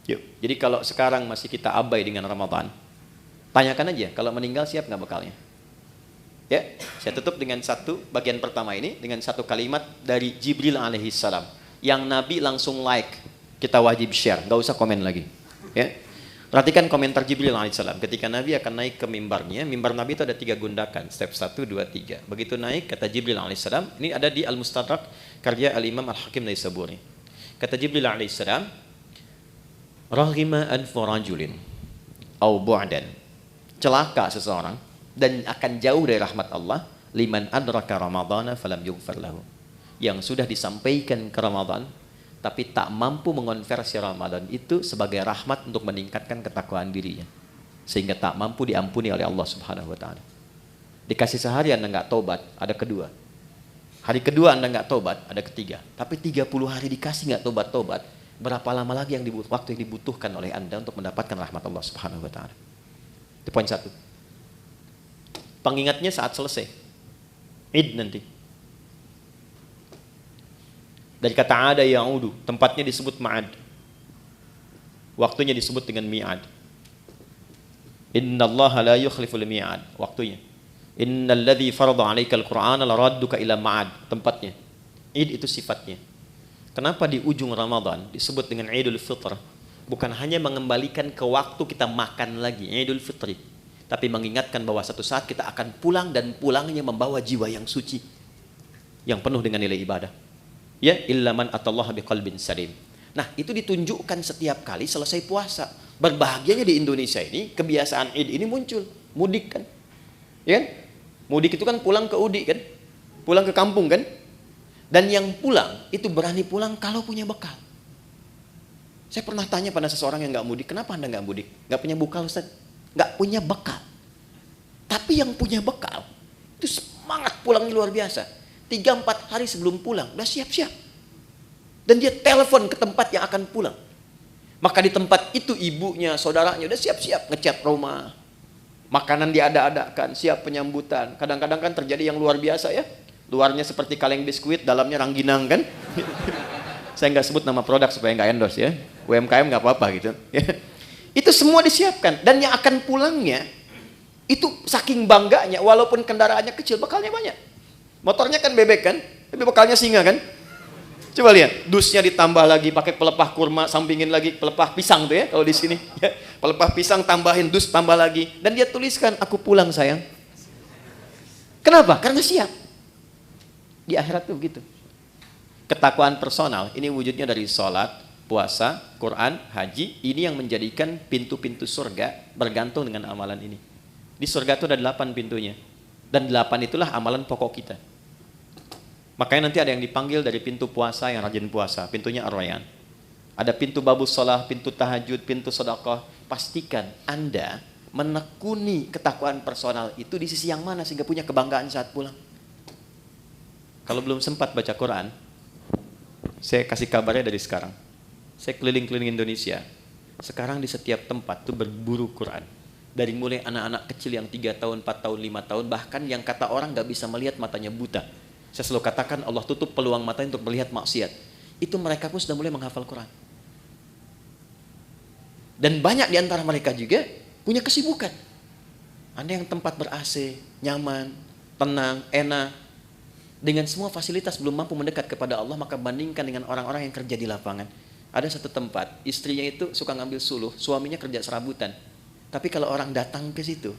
Yuk. Jadi kalau sekarang masih kita abai dengan Ramadan, tanyakan aja, kalau meninggal siap nggak bekalnya? Ya, saya tutup dengan satu bagian pertama ini dengan satu kalimat dari Jibril alaihissalam yang Nabi langsung like, kita wajib share, nggak usah komen lagi. Ya, perhatikan komentar Jibril alaihissalam ketika Nabi akan naik ke mimbarnya. Mimbar Nabi itu ada 3 gundakan, step 1, 2, 3. Begitu naik, kata Jibril alaihissalam, ini ada di Al-Mustadrak karya Al-Imam Al-Hakim Naisaburi. Kata Jibril alaihissalam, raghima anfu rajulin au bu'dan, celaka seseorang dan akan jauh dari rahmat Allah, liman adraka ramadhana falam yughfar lahu, yang sudah disampaikan ke Ramadan tapi tak mampu mengonversi Ramadan itu sebagai rahmat untuk meningkatkan ketakwaan dirinya, sehingga tak mampu diampuni oleh Allah Subhanahu wa taala. Dikasih sehari Anda nggak tobat, ada kedua. Hari kedua Anda nggak tobat, ada ketiga. Tapi 30 hari dikasih nggak tobat-tobat, berapa lama lagi waktu yang dibutuhkan oleh Anda untuk mendapatkan rahmat Allah Subhanahu wa taala? Itu poin 1. Pengingatnya saat selesai Id nanti. Dari kata ada ya'udu, tempatnya disebut ma'ad, waktunya disebut dengan mi'ad. Innallaha la yukhliful mi'ad, waktunya. Innalladzi farada 'alaikal qur'ana laradduka ila ma'ad, tempatnya. Id itu sifatnya. Kenapa di ujung Ramadan disebut dengan Idul Fitr? Bukan hanya mengembalikan ke waktu kita makan lagi, Idul Fitri, tapi mengingatkan bahwa satu saat kita akan pulang, dan pulangnya membawa jiwa yang suci, yang penuh dengan nilai ibadah. Ya, illaman atallaha biqalbin salim. Nah, itu ditunjukkan setiap kali selesai puasa. Berbahagianya di Indonesia ini, kebiasaan Id ini muncul. Mudik kan? Ya kan? Mudik itu kan pulang ke Udi kan? Pulang ke kampung kan? Dan yang pulang, itu berani pulang kalau punya bekal. Saya pernah tanya pada seseorang yang nggak mudik, kenapa Anda nggak mudik? Nggak punya bekal, Ustaz? Nggak punya bekal. Tapi yang punya bekal, itu semangat pulangnya luar biasa. 3-4 hari sebelum pulang, udah siap-siap. Dan dia telepon ke tempat yang akan pulang. Maka di tempat itu ibunya, saudaranya udah siap-siap ngecat rumah. Makanan diada-adakan, siap penyambutan. Kadang-kadang kan terjadi yang luar biasa ya. Luarnya seperti kaleng biskuit, dalamnya rangginang kan. Saya nggak sebut nama produk supaya nggak endorse ya. UMKM nggak apa-apa gitu. Itu semua disiapkan. Dan yang akan pulangnya, itu saking bangganya, walaupun kendaraannya kecil, bekalnya banyak. Motornya kan bebek kan, tapi bekalnya singa kan. Coba lihat, dusnya ditambah lagi pakai pelepah kurma, sampingin lagi pelepah pisang tuh ya kalau di sini. Ya, pelepah pisang tambahin dus, tambah lagi, dan dia tuliskan, aku pulang sayang. Kenapa? Karena siap. Di akhirat tuh begitu. Ketakwaan personal ini wujudnya dari sholat, puasa, Quran, haji. Ini yang menjadikan pintu-pintu surga bergantung dengan amalan ini. Di surga itu ada 8 pintunya, dan 8 itulah amalan pokok kita. Makanya nanti ada yang dipanggil dari pintu puasa yang rajin puasa, pintunya Ar-Rayyan. Ada pintu babus sholah, pintu tahajud, pintu sedekah. Pastikan Anda menekuni ketakwaan personal itu di sisi yang mana sehingga punya kebanggaan saat pulang. Kalau belum sempat baca Quran, saya kasih kabarnya dari sekarang. Saya keliling-keliling Indonesia. Sekarang di setiap tempat tuh berburu Quran. Dari mulai anak-anak kecil yang 3 tahun, 4 tahun, 5 tahun, bahkan yang kata orang gak bisa melihat, matanya buta. Saya selalu katakan Allah tutup peluang matanya untuk melihat maksiat. Itu mereka pun sudah mulai menghafal Quran. Dan banyak di antara mereka juga punya kesibukan. Ada yang tempat ber-AC, nyaman, tenang, enak. Dengan semua fasilitas belum mampu mendekat kepada Allah, maka bandingkan dengan orang-orang yang kerja di lapangan. Ada satu tempat, istrinya itu suka ngambil suluh, suaminya kerja serabutan. Tapi kalau orang datang ke situ,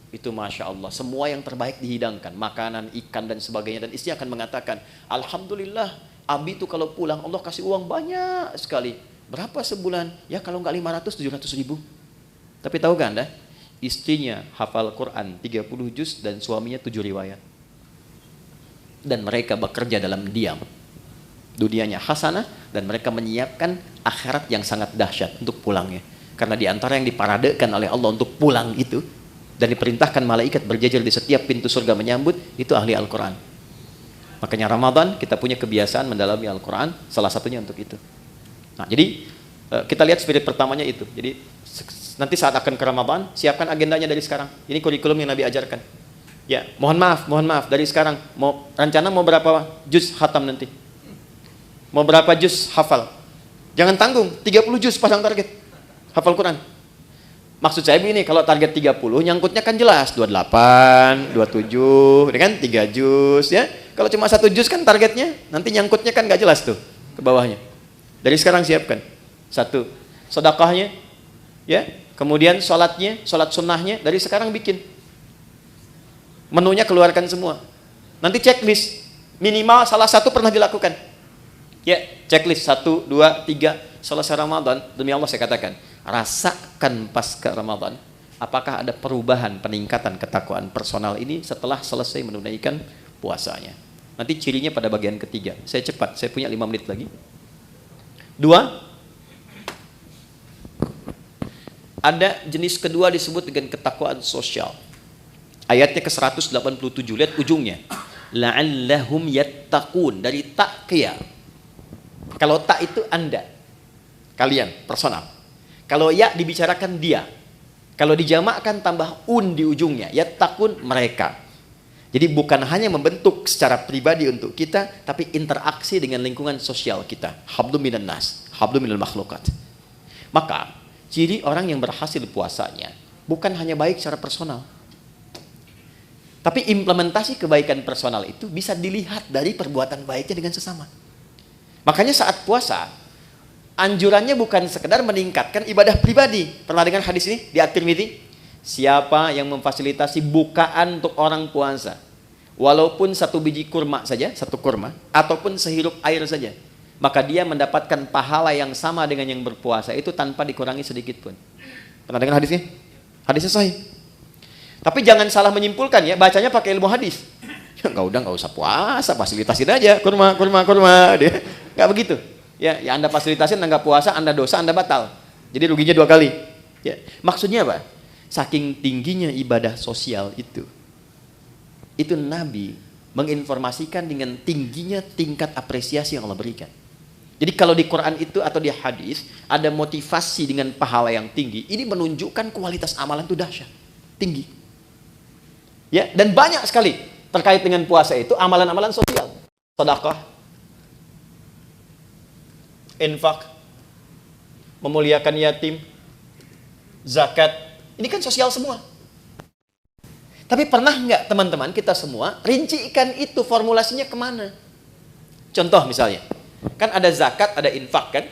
Itu Masya Allah, semua yang terbaik dihidangkan, makanan, ikan dan sebagainya. Dan istri akan mengatakan, Alhamdulillah, Abi itu kalau pulang Allah kasih uang banyak sekali. Berapa sebulan? Ya kalau nggak 500, 700 ribu. Tapi tahu gak Anda, istrinya hafal Quran 30 juz dan suaminya 7 riwayat. Dan mereka bekerja dalam diam. Dunianya hasanah dan mereka menyiapkan akhirat yang sangat dahsyat untuk pulangnya. Karena di antara yang diparadekan oleh Allah untuk pulang itu, dan diperintahkan malaikat berjajar di setiap pintu surga menyambut, itu ahli Al-Quran. Makanya Ramadan kita punya kebiasaan mendalami Al-Quran, salah satunya untuk itu. Nah, jadi kita lihat spirit pertamanya itu. Jadi nanti saat akan ke Ramadan, siapkan agendanya dari sekarang. Ini kurikulum yang Nabi ajarkan. Ya, mohon maaf dari sekarang. Rencana mau berapa juz khatam nanti? Mau berapa juz hafal? Jangan tanggung, 30 juz pasang target hafal Quran. Maksud saya begini, kalau target 30, nyangkutnya kan jelas, 28, 27, kan 3 juz ya. Kalau cuma 1 juz kan targetnya, nanti nyangkutnya kan nggak jelas tuh ke bawahnya. Dari sekarang siapkan. 1, sedekahnya ya, kemudian sholatnya, sholat sunnahnya dari sekarang bikin. Menunya keluarkan semua. Nanti checklist, minimal salah satu pernah dilakukan. Ya, checklist 1, 2, 3, selesai Ramadan, demi Allah saya katakan, rasakan pasca Ramadan, apakah ada perubahan, peningkatan ketakwaan personal ini setelah selesai menunaikan puasanya. Nanti cirinya pada bagian ketiga. Saya cepat, saya punya 5 menit lagi. 2, ada jenis kedua disebut dengan ketakwaan sosial. Ayatnya ke 187, lihat ujungnya. La'allahum yattaqun, dari taqiyah. Kalau tak itu Anda, kalian, personal. Kalau ya dibicarakan dia. Kalau dijamakkan tambah di ujungnya, yattaqun, mereka. Jadi bukan hanya membentuk secara pribadi untuk kita, tapi interaksi dengan lingkungan sosial kita. Hablum minan nas, hablum minal makhlukat. Maka ciri orang yang berhasil puasanya bukan hanya baik secara personal, tapi implementasi kebaikan personal itu bisa dilihat dari perbuatan baiknya dengan sesama. Makanya saat puasa, anjurannya bukan sekedar meningkatkan ibadah pribadi. Pernah dengar hadis ini di At-Tirmidzi? Siapa yang memfasilitasi bukaan untuk orang puasa, walaupun 1 biji kurma saja, 1 kurma, ataupun sehirup air saja, maka dia mendapatkan pahala yang sama dengan yang berpuasa itu tanpa dikurangi sedikit pun. Pernah dengar hadisnya? Hadisnya sahih. Tapi jangan salah menyimpulkan ya, bacanya pakai ilmu hadis. Ya nggak usah puasa, fasilitasin aja kurma. Dia nggak begitu. Ya Anda fasilitasin, Anda nggak puasa, Anda dosa, Anda batal. Jadi ruginya 2 kali. Ya, maksudnya apa? Saking tingginya ibadah sosial itu Nabi menginformasikan dengan tingginya tingkat apresiasi yang Allah berikan. Jadi kalau di Quran itu atau di hadis ada motivasi dengan pahala yang tinggi, ini menunjukkan kualitas amalan itu dahsyat, tinggi. Ya, dan banyak sekali terkait dengan puasa itu amalan-amalan sosial, sedekah, infak, memuliakan yatim, zakat, ini kan sosial semua. Tapi pernah nggak teman-teman kita semua rincikan itu formulasinya kemana? Contoh misalnya, kan ada zakat, ada infak kan?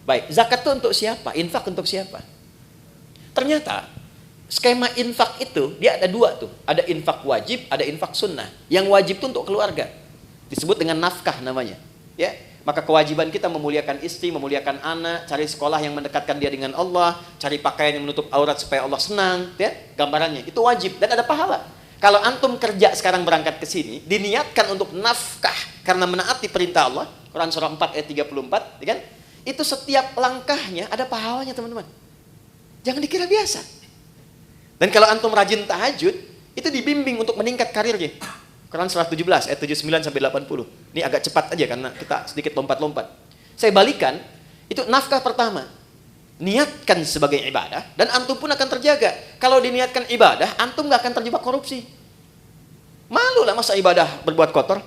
Baik, zakat itu untuk siapa? Infak untuk siapa? Ternyata skema infak itu dia ada 2 tuh, ada infak wajib, ada infak sunnah. Yang wajib itu untuk keluarga, disebut dengan nafkah namanya. Ya, maka kewajiban kita memuliakan istri, memuliakan anak, cari sekolah yang mendekatkan dia dengan Allah, cari pakaian yang menutup aurat supaya Allah senang, ya, gambarannya itu wajib dan ada pahala. Kalau antum kerja sekarang berangkat ke sini, diniatkan untuk nafkah karena menaati perintah Allah, Quran surah 4 ayat 34, ya kan? Itu setiap langkahnya ada pahalanya, teman-teman. Jangan dikira biasa. Dan kalau antum rajin tahajud, itu dibimbing untuk meningkat karirnya. Quran surah 17 ayat 79 sampai 80. Ini agak cepat aja karena kita sedikit lompat-lompat. Saya balikan, itu nafkah pertama. Niatkan sebagai ibadah dan antum pun akan terjaga. Kalau diniatkan ibadah, antum gak akan terjebak korupsi. Malu lah masa ibadah berbuat kotor.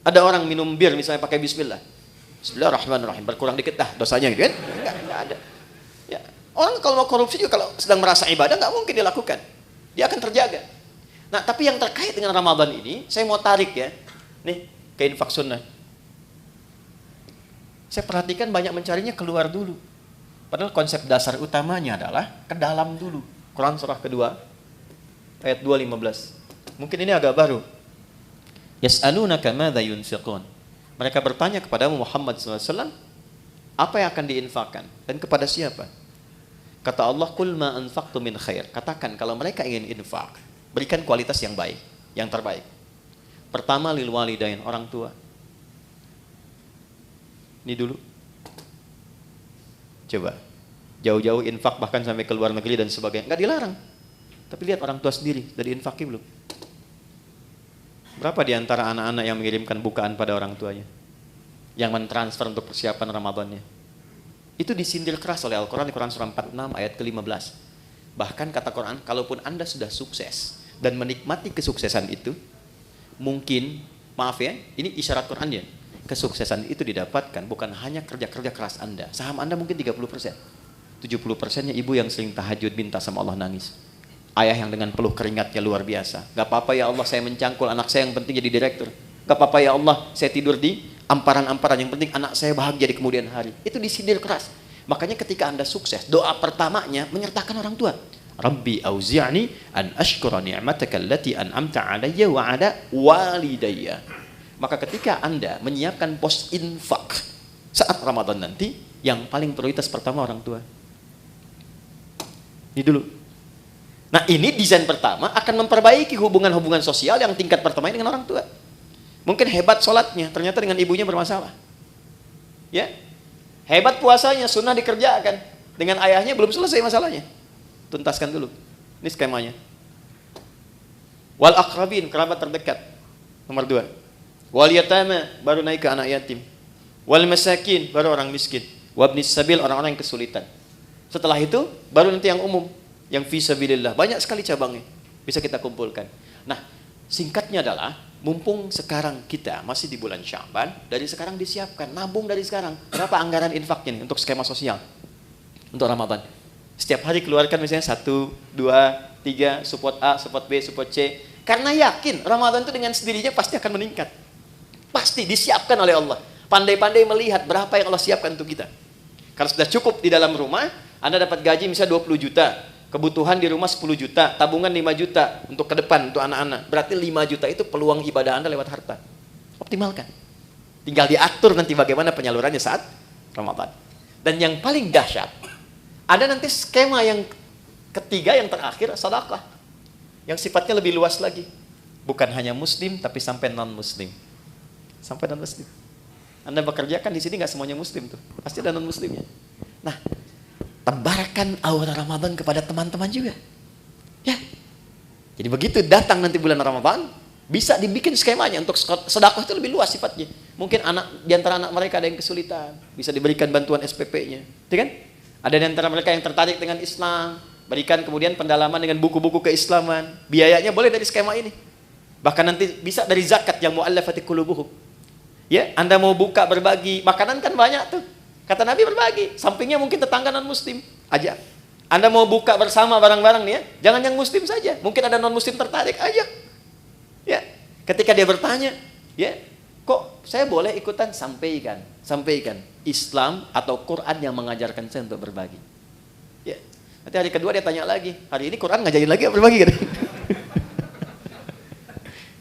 Ada orang minum bir misalnya pakai bismillah. Bismillahirrahmanirrahim, berkurang dikit dah dosanya gitu kan? Enggak ada. Ya. Orang kalau mau korupsi juga kalau sedang merasa ibadah nggak mungkin dilakukan. Dia akan terjaga. Nah, tapi yang terkait dengan Ramadan ini, saya mau tarik ya. Nih, ke infak sunnah. Saya perhatikan banyak mencarinya keluar dulu. Padahal konsep dasar utamanya adalah ke dalam dulu. Quran surah kedua, Ayat 2:15. Mungkin ini agak baru. Yas'alunaka madza yunfiqun. Mereka bertanya kepada Muhammad SAW, apa yang akan diinfakkan dan kepada siapa? Kata Allah, qul ma anfaqtu min khair. Katakan kalau mereka ingin infak, berikan kualitas yang baik, yang terbaik. Pertama lil walidain, orang tua. Ini dulu. Coba. Jauh-jauh infak bahkan sampai ke luar negeri dan sebagainya. Enggak dilarang. Tapi lihat orang tua sendiri, dari infaki belum? Berapa di antara anak-anak yang mengirimkan bukaan pada orang tuanya? Yang mentransfer untuk persiapan Ramadannya? Itu disindir keras oleh Al-Quran di Quran surah 46 ayat ke-15. Bahkan kata Quran, kalaupun Anda sudah sukses dan menikmati kesuksesan itu, mungkin, maaf ya, ini isyarat Quran ya, kesuksesan itu didapatkan bukan hanya kerja-kerja keras Anda. Saham Anda mungkin 30%. 70%-nya ibu yang sering tahajud minta sama Allah nangis. Ayah yang dengan peluh keringatnya luar biasa. Gak apa-apa ya Allah saya mencangkul anak saya yang penting jadi direktur. Gak apa-apa ya Allah saya tidur di amparan-amparan yang penting anak saya bahagia di kemudian hari. Itu disindir keras. Makanya ketika Anda sukses, doa pertamanya menyertakan orang tua. Rabbi auzi'ni an ashkura ni'mataka allati an'amta 'alayya wa 'ala walidayya. Maka ketika Anda menyiapkan pos infak saat Ramadan nanti, yang paling prioritas pertama orang tua. Ini dulu. Nah, ini desain pertama akan memperbaiki hubungan-hubungan sosial yang tingkat pertama dengan orang tua. Mungkin hebat sholatnya, ternyata dengan ibunya bermasalah. Ya, hebat puasanya, sunnah dikerjakan, dengan ayahnya belum selesai masalahnya. Tuntaskan dulu. Ini skemanya. Wal aqrabin, kerabat terdekat. Nomor 2. Wal yatama, baru naik ke anak yatim. Wal masakin, baru orang miskin. Wabnis sabil, orang-orang yang kesulitan. Setelah itu, baru nanti yang umum, yang fi sabilillah. Banyak sekali cabangnya, bisa kita kumpulkan. Nah, singkatnya adalah, mumpung sekarang kita masih di bulan Sya'ban, dari sekarang disiapkan, nabung dari sekarang. Berapa anggaran infaknya nih untuk skema sosial untuk Ramadan? Setiap hari keluarkan misalnya 1, 2, 3, support A, support B, support C. Karena yakin Ramadan itu dengan sendirinya pasti akan meningkat. Pasti disiapkan oleh Allah. Pandai-pandai melihat berapa yang Allah siapkan untuk kita. Kalau sudah cukup di dalam rumah, Anda dapat gaji misalnya 20 juta. Kebutuhan di rumah 10 juta, tabungan 5 juta untuk ke depan, untuk anak-anak. Berarti 5 juta itu peluang ibadah Anda lewat harta. Optimalkan. Tinggal diatur nanti bagaimana penyalurannya saat Ramadan. Dan yang paling dahsyat, ada nanti skema yang ketiga, yang terakhir, sedekah. Yang sifatnya lebih luas lagi. Bukan hanya muslim, tapi sampai non-muslim. Sampai non-muslim. Anda bekerja kan di sini nggak semuanya muslim tuh. Pasti ada non-muslimnya. Nah, tebarkan aura Ramadan kepada teman-teman juga. Ya. Jadi begitu datang nanti bulan Ramadan, bisa dibikin skemanya untuk sedekah itu lebih luas sifatnya. Mungkin di antara anak mereka ada yang kesulitan, bisa diberikan bantuan SPP-nya. Itu kan? Ada di antara mereka yang tertarik dengan Islam, berikan kemudian pendalaman dengan buku-buku keislaman. Biayanya boleh dari skema ini. Bahkan nanti bisa dari zakat yang mu'allafati qulubuhum. Ya, Anda mau buka berbagi, makanan kan banyak tuh. Kata Nabi berbagi, sampingnya mungkin tetangga non-muslim, ajak. Anda mau buka bersama barang-barang nih ya, jangan yang muslim saja. Mungkin ada non-muslim tertarik, ajak. Ya, ketika dia bertanya, ya, kok saya boleh ikutan? Sampaikan. Islam atau Quran yang mengajarkan saya untuk berbagi. Ya, nanti hari kedua dia tanya lagi, hari ini Quran ngajarin lagi berbagi kan?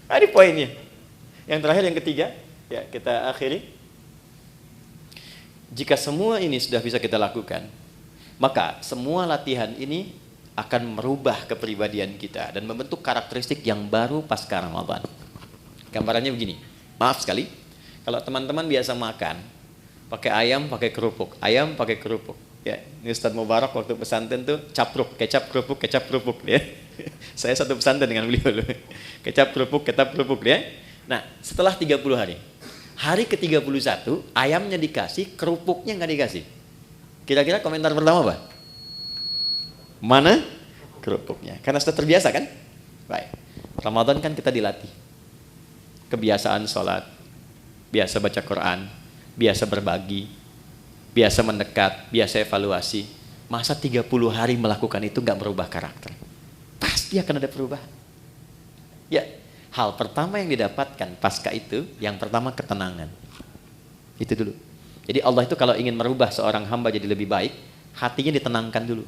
Nah, ini poinnya. Yang terakhir, yang ketiga, ya kita akhiri. Jika semua ini sudah bisa kita lakukan, maka semua latihan ini akan merubah kepribadian kita dan membentuk karakteristik yang baru pasca Ramadan. Gambarannya begini, maaf sekali, kalau teman-teman biasa makan pakai ayam, pakai kerupuk, ya, ini Ustadz Mubarak waktu pesantren tuh capruk, kecap kerupuk ya. Saya satu pesantren dengan beliau loh. Kecap kerupuk ya. Nah, setelah 30 hari, hari ke-31 ayamnya dikasih, kerupuknya nggak dikasih. Kira-kira komentar pertama apa? Mana kerupuknya? Karena sudah terbiasa kan? Baik. Ramadan kan kita dilatih. Kebiasaan sholat, biasa baca Quran, biasa berbagi, biasa mendekat, biasa evaluasi. Masa 30 hari melakukan itu nggak merubah karakter? Pasti akan ada perubahan. Ya, hal pertama yang didapatkan pasca itu, yang pertama ketenangan. Itu dulu. Jadi Allah itu kalau ingin merubah seorang hamba jadi lebih baik, hatinya ditenangkan dulu.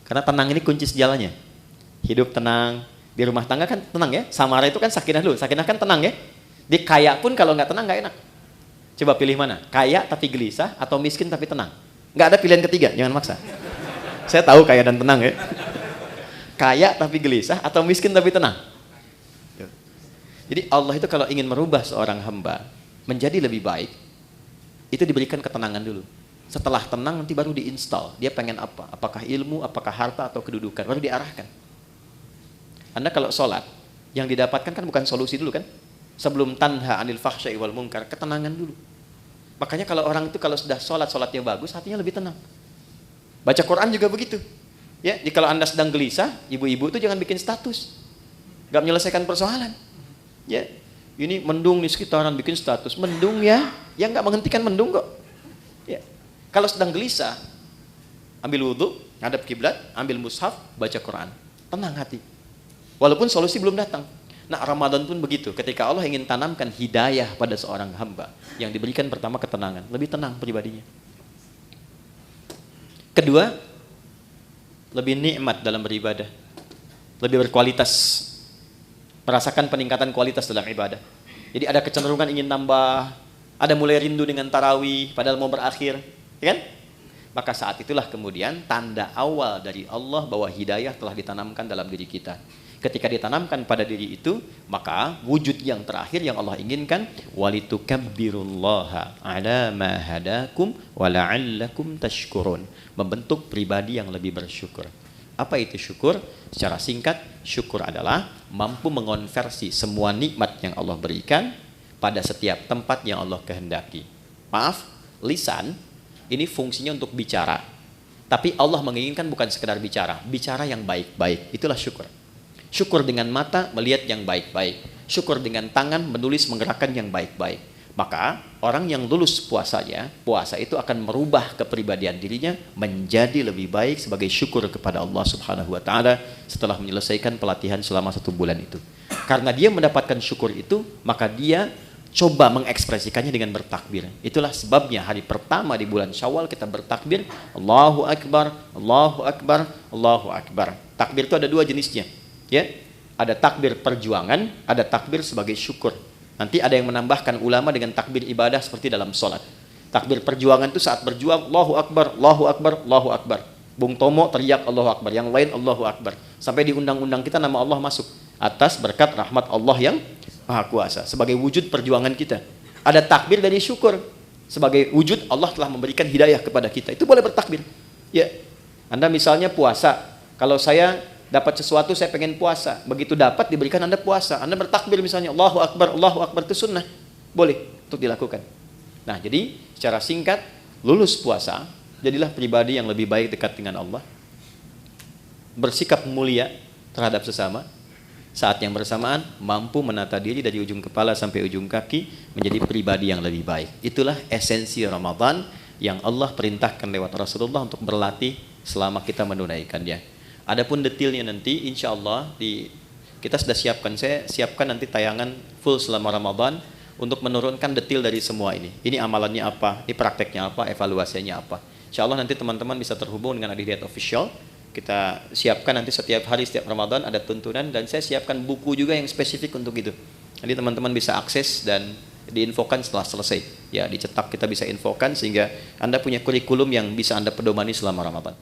Karena tenang ini kunci sejalannya. Hidup tenang, Di rumah tangga kan tenang ya. Samara itu kan sakinah dulu. Sakinah kan tenang ya. Di kaya pun kalau nggak tenang nggak enak. Coba pilih mana? Kaya tapi gelisah atau miskin tapi tenang? Nggak ada pilihan ketiga, jangan maksa. Saya tahu kaya dan tenang ya. Kaya tapi gelisah atau miskin tapi tenang? Jadi Allah itu kalau ingin merubah seorang hamba menjadi lebih baik, itu diberikan ketenangan dulu. Setelah tenang nanti baru diinstal. Dia pengen apa? Apakah ilmu, apakah harta atau kedudukan? Baru diarahkan. Anda kalau sholat, yang didapatkan kan bukan solusi dulu kan? Sebelum tanha anil fahsya'i wal munkar, ketenangan dulu. Makanya kalau orang itu kalau sudah sholat, sholatnya bagus, hatinya lebih tenang. Baca Quran juga begitu. Ya, jadi kalau Anda sedang gelisah, ibu-ibu itu jangan bikin status. Gak menyelesaikan persoalan. Ya, ini mendung di sekitaran bikin status. Mendung ya, yang gak menghentikan mendung kok. Ya. Kalau sedang gelisah, ambil wudhu, ngadap kiblat, ambil mushaf, baca Quran. Tenang hati. Walaupun solusi belum datang. Nah, Ramadan pun begitu. Ketika Allah ingin tanamkan hidayah pada seorang hamba, yang diberikan pertama ketenangan. Lebih tenang pribadinya. Kedua, lebih nikmat dalam beribadah. Lebih berkualitas. Merasakan peningkatan kualitas dalam ibadah. Jadi ada kecenderungan ingin nambah, ada mulai rindu dengan tarawih, padahal mau berakhir. Ya kan? Maka saat itulah kemudian tanda awal dari Allah bahwa hidayah telah ditanamkan dalam diri kita. Ketika ditanamkan pada diri itu, maka wujud yang terakhir yang Allah inginkan, walitukabbirullaha ala ma hadakum wa la'allakum tashkurun. Membentuk pribadi yang lebih bersyukur. Apa itu syukur? Secara singkat, syukur adalah mampu mengonversi semua nikmat yang Allah berikan pada setiap tempat yang Allah kehendaki. Maaf, lisan ini fungsinya untuk bicara. Tapi Allah menginginkan bukan sekedar bicara, bicara yang baik-baik. Itulah syukur. Syukur dengan mata melihat yang baik-baik. Syukur dengan tangan menulis menggerakkan yang baik-baik. Maka orang yang lulus puasanya, puasa itu akan merubah kepribadian dirinya menjadi lebih baik sebagai syukur kepada Allah Subhanahu wa taala setelah menyelesaikan pelatihan selama 1 bulan itu. Karena dia mendapatkan syukur itu, maka dia coba mengekspresikannya dengan bertakbir. Itulah sebabnya hari pertama di bulan Syawal kita bertakbir, Allahu Akbar, Allahu Akbar, Allahu Akbar. Takbir itu ada 2 jenisnya. Ya, ada takbir perjuangan, ada takbir sebagai syukur. Nanti ada yang menambahkan ulama dengan takbir ibadah seperti dalam sholat. Takbir perjuangan itu saat berjuang, Allahu Akbar, Allahu Akbar, Allahu Akbar. Bung Tomo teriak Allahu Akbar, yang lain Allahu Akbar. Sampai di undang-undang kita nama Allah masuk. Atas berkat rahmat Allah yang Maha Kuasa. Sebagai wujud perjuangan kita. Ada takbir dari syukur. Sebagai wujud Allah telah memberikan hidayah kepada kita. Itu boleh bertakbir. Ya, Anda misalnya puasa. Kalau saya dapat sesuatu, saya pengen puasa. Begitu dapat, diberikan Anda puasa. Anda bertakbir misalnya, Allahu Akbar itu sunnah. Boleh untuk dilakukan. Nah, jadi secara singkat, lulus puasa, jadilah pribadi yang lebih baik dekat dengan Allah. Bersikap mulia terhadap sesama. Saat yang bersamaan, mampu menata diri dari ujung kepala sampai ujung kaki, menjadi pribadi yang lebih baik. Itulah esensi Ramadan yang Allah perintahkan lewat Rasulullah untuk berlatih selama kita menunaikannya. Adapun detailnya nanti, insya Allah kita sudah siapkan. Saya siapkan nanti tayangan full selama Ramadan untuk menurunkan detail dari semua ini. Ini amalannya apa, ini prakteknya apa, evaluasinya apa. Insya Allah nanti teman-teman bisa terhubung dengan Adihidayat Official. Kita siapkan nanti setiap hari, setiap Ramadan ada tuntunan, dan saya siapkan buku juga yang spesifik untuk itu. Jadi teman-teman bisa akses dan diinfokan setelah selesai. Ya, dicetak kita bisa infokan sehingga Anda punya kurikulum yang bisa Anda pedomani selama Ramadan.